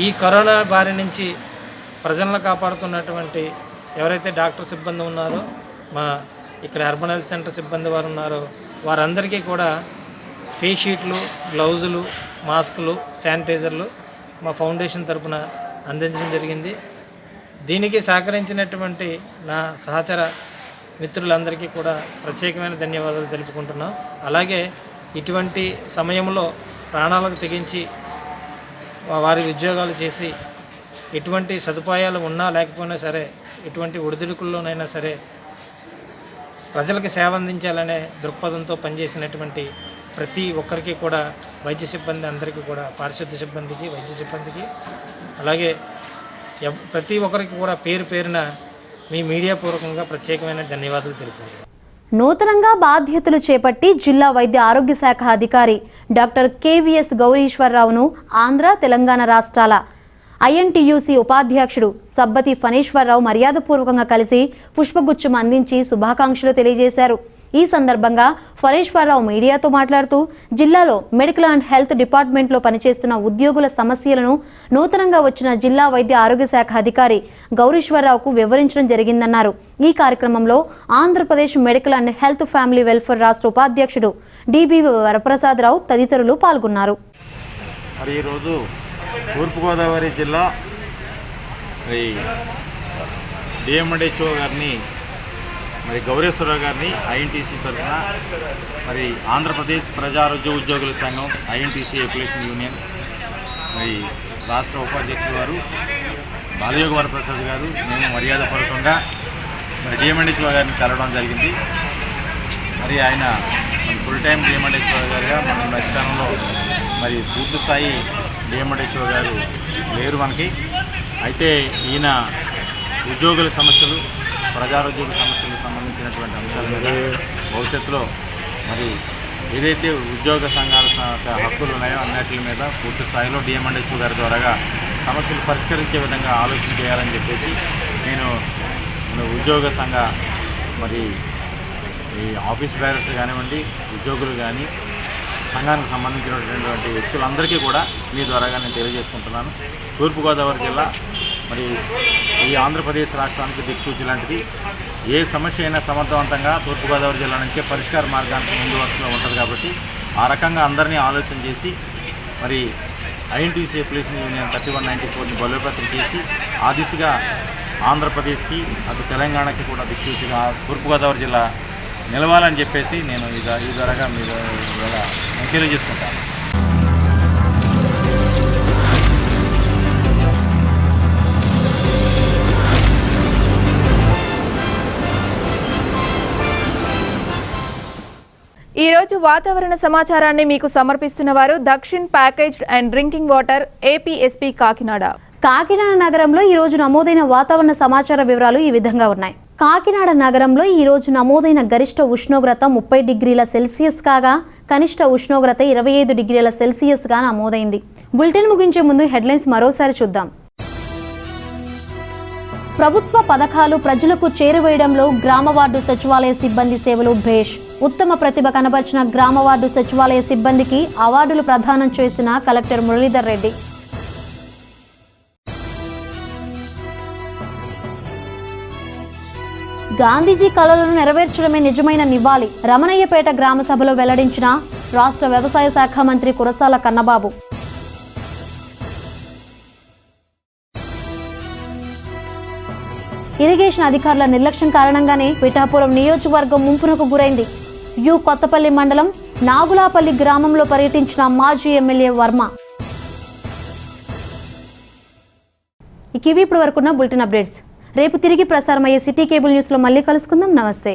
[SPEAKER 5] ఈ కరోనా బారి నుంచి ప్రజలను కాపాడుతున్నటువంటి ఎవరైతే డాక్టర్ సిబ్బంది ఉన్నారో, మా ఇక్కడ అర్బన్ హెల్త్ సెంటర్ సిబ్బంది వారు ఉన్నారో వారందరికీ కూడా ఫేస్ షీట్లు, గ్లౌజులు, మాస్కులు, శానిటైజర్లు మా ఫౌండేషన్ తరఫున అందించడం జరిగింది. దీనికి సహకరించినటువంటి నా సహచర మిత్రులందరికీ కూడా ప్రత్యేకమైన ధన్యవాదాలు తెలుపుకుంటున్నాం. అలాగే ఇటువంటి సమయంలో ప్రాణాలకు తెగించి వారి ఉద్యోగాలు చేసి ఎటువంటి సదుపాయాలు ఉన్నా లేకపోయినా సరే, ఎటువంటి ఒడిదుడుకుల్లోనైనా సరే ప్రజలకు సేవ అందించాలనే దృక్పథంతో పనిచేసినటువంటి ప్రతి ఒక్కరికి కూడా వైద్య సిబ్బంది అందరికీ కూడా, పారిశుద్ధ్య సిబ్బందికి, వైద్య సిబ్బందికి, అలాగే ప్రతి ఒక్కరికి కూడా పేరు పేరున మీ మీడియా పూర్వకంగా ప్రత్యేకమైన ధన్యవాదాలు తెలుపుకుంటున్నాను.
[SPEAKER 1] నూతనంగా బాధ్యతలు చేపట్టి జిల్లా వైద్య ఆరోగ్య శాఖ అధికారి డాక్టర్ కేవీఎస్ గౌరీశ్వరరావును ఆంధ్ర, తెలంగాణ రాష్ట్రాల ఐఎన్టీయూసీ ఉపాధ్యక్షుడు సబ్బతి ఫణీశ్వరరావు మర్యాదపూర్వకంగా కలిసి పుష్పగుచ్చం అందించి శుభాకాంక్షలు తెలియజేశారు. ఈ సందర్భంగా ఫణీశ్వరరావు మీడియాతో మాట్లాడుతూ జిల్లాలో మెడికల్ అండ్ హెల్త్ డిపార్ట్మెంట్లో పనిచేస్తున్న ఉద్యోగుల సమస్యలను నూతనంగా వచ్చిన జిల్లా వైద్య ఆరోగ్య శాఖ అధికారి గౌరీశ్వరరావుకు వివరించడం జరిగిందన్నారు. ఈ కార్యక్రమంలో Andhra Pradesh medical and health family welfare రాష్ట్ర ఉపాధ్యక్షుడు డిబి వరప్రసాదరావు తదితరులు పాల్గొన్నారు.
[SPEAKER 19] ఈరోజు తూర్పుగోదావరి జిల్లా డిఎంఎన్హెచ్ఓ గారిని గౌరీశ్వరరావు గారిని ఐఎన్టీసీ తరఫున ఆంధ్రప్రదేశ్ ప్రజారోగ్య ఉద్యోగుల సంఘం ఐఎన్టీసీ ఎప్యులేషన్ యూనియన్ రాష్ట్ర ఉపాధ్యక్షులు వారు బాలయోగ వరప్రసాద్ గారు మేము మర్యాదపూర్వకంగా డిఎంఎన్హెచ్ఓ గారిని కలవడం జరిగింది. ఆయన ఫుల్ టైం డిఎంఎన్హెచ్ఓ గారుగా మన అధికారంలో పూర్తి స్థాయి డిఎంఎన్హెచ్ఓ గారు లేరు మనకి. అయితే ఈయన ఉద్యోగుల సమస్యలు, ప్రజారోగ్య సమస్యలకు సంబంధించినటువంటి అంశాల మీద భవిష్యత్తులో మరి ఏదైతే ఉద్యోగ సంఘాల హక్కులు ఉన్నాయో అన్నిటి మీద పూర్తి స్థాయిలో డిఎంఎండ్హెచ్ఓ గారి ద్వారాగా సమస్యలు పరిష్కరించే విధంగా ఆలోచన చేయాలని చెప్పేసి నేను ఉద్యోగ సంఘ మరి ఈ ఆఫీస్ బేరర్స్ కానివ్వండి, ఉద్యోగులు కానీ, సంఘానికి సంబంధించినటువంటి వ్యక్తులందరికీ కూడా మీ ద్వారాగా నేను తెలియజేసుకుంటున్నాను. తూర్పుగోదావరి జిల్లా మరి ఈ ఆంధ్రప్రదేశ్ రాష్ట్రానికి దిక్సూచి లాంటిది. ఏ సమస్య అయినా సమర్థవంతంగా తూర్పుగోదావరి జిల్లా నుంచే పరిష్కార మార్గానికి ముందు వరుసలో ఉంటుంది కాబట్టి ఆ రకంగా అందరినీ ఆలోచన చేసి మరి ఐఎన్టీసీ అప్లికేషన్ యూనియన్ 3194ని బలోపేతం చేసి ఆ దిశగా ఆంధ్రప్రదేశ్కి అటు తెలంగాణకి కూడా దిక్సూచిగా తూర్పుగోదావరి జిల్లా నిలవాలని చెప్పేసి నేను ఈ ద్వారాగా మీ ద్వారా తెలియజేసుకుంటాను.
[SPEAKER 20] ఈ రోజు వాతావరణ సమాచారాన్ని మీకు సమర్పిస్తున్న వారు Dakshin packaged and drinking water APSP Kakinada.
[SPEAKER 1] Kakinada నగరంలో ఈ రోజు నమోదైన వాతావరణ సమాచార వివరాలు ఈ విధంగా ఉన్నాయి. కాకినాడ నగరంలో ఈ రోజు నమోదైన గరిష్ట ఉష్ణోగ్రత 30 డిగ్రీల సెల్సియస్ కాగా కనిష్ట ఉష్ణోగ్రత 25 డిగ్రీల సెల్సియస్ గా నమోదైంది. బులెటిన్ ముగించే ముందు హెడ్లైన్స్ మరోసారి చూద్దాం. ప్రభుత్వ పథకాలు ప్రజలకు చేరువేయడంలో గ్రామ వార్డు సచివాలయ సిబ్బంది సేవలు భేష్. ఉత్తమ ప్రతిభ కనబర్చిన గ్రామ వార్డు సచివాలయ సిబ్బందికి అవార్డులు ప్రదానం చేసిన కలెక్టర్ మురళీధర్ రెడ్డి. గాంధీజీ కలలను నెరవేర్చడమే నిజమైన నివాళి. రమణయ్యపేట గ్రామ సభలో వెల్లడించిన రాష్ట్ర వ్యవసాయ శాఖ మంత్రి కురసాల కన్నబాబు. ఇరిగేషన్ అధికారుల నిర్లక్ష్యం కారణంగానే పిఠాపురం నియోజకవర్గం ముంపునకు గురైంది. కొత్తపల్లి మండలం నాగులాపల్లి గ్రామంలో పర్యటించిన మాజీ ఎమ్మెల్యే వర్మ. ఇవి ఇప్పటి వరకున్న బులెటిన్ అప్డేట్స్. రేపు తిరిగి ప్రసారమయ్యే సిటీ కేబుల్ న్యూస్లో మళ్ళీ కలుసుకుందాం. నమస్తే.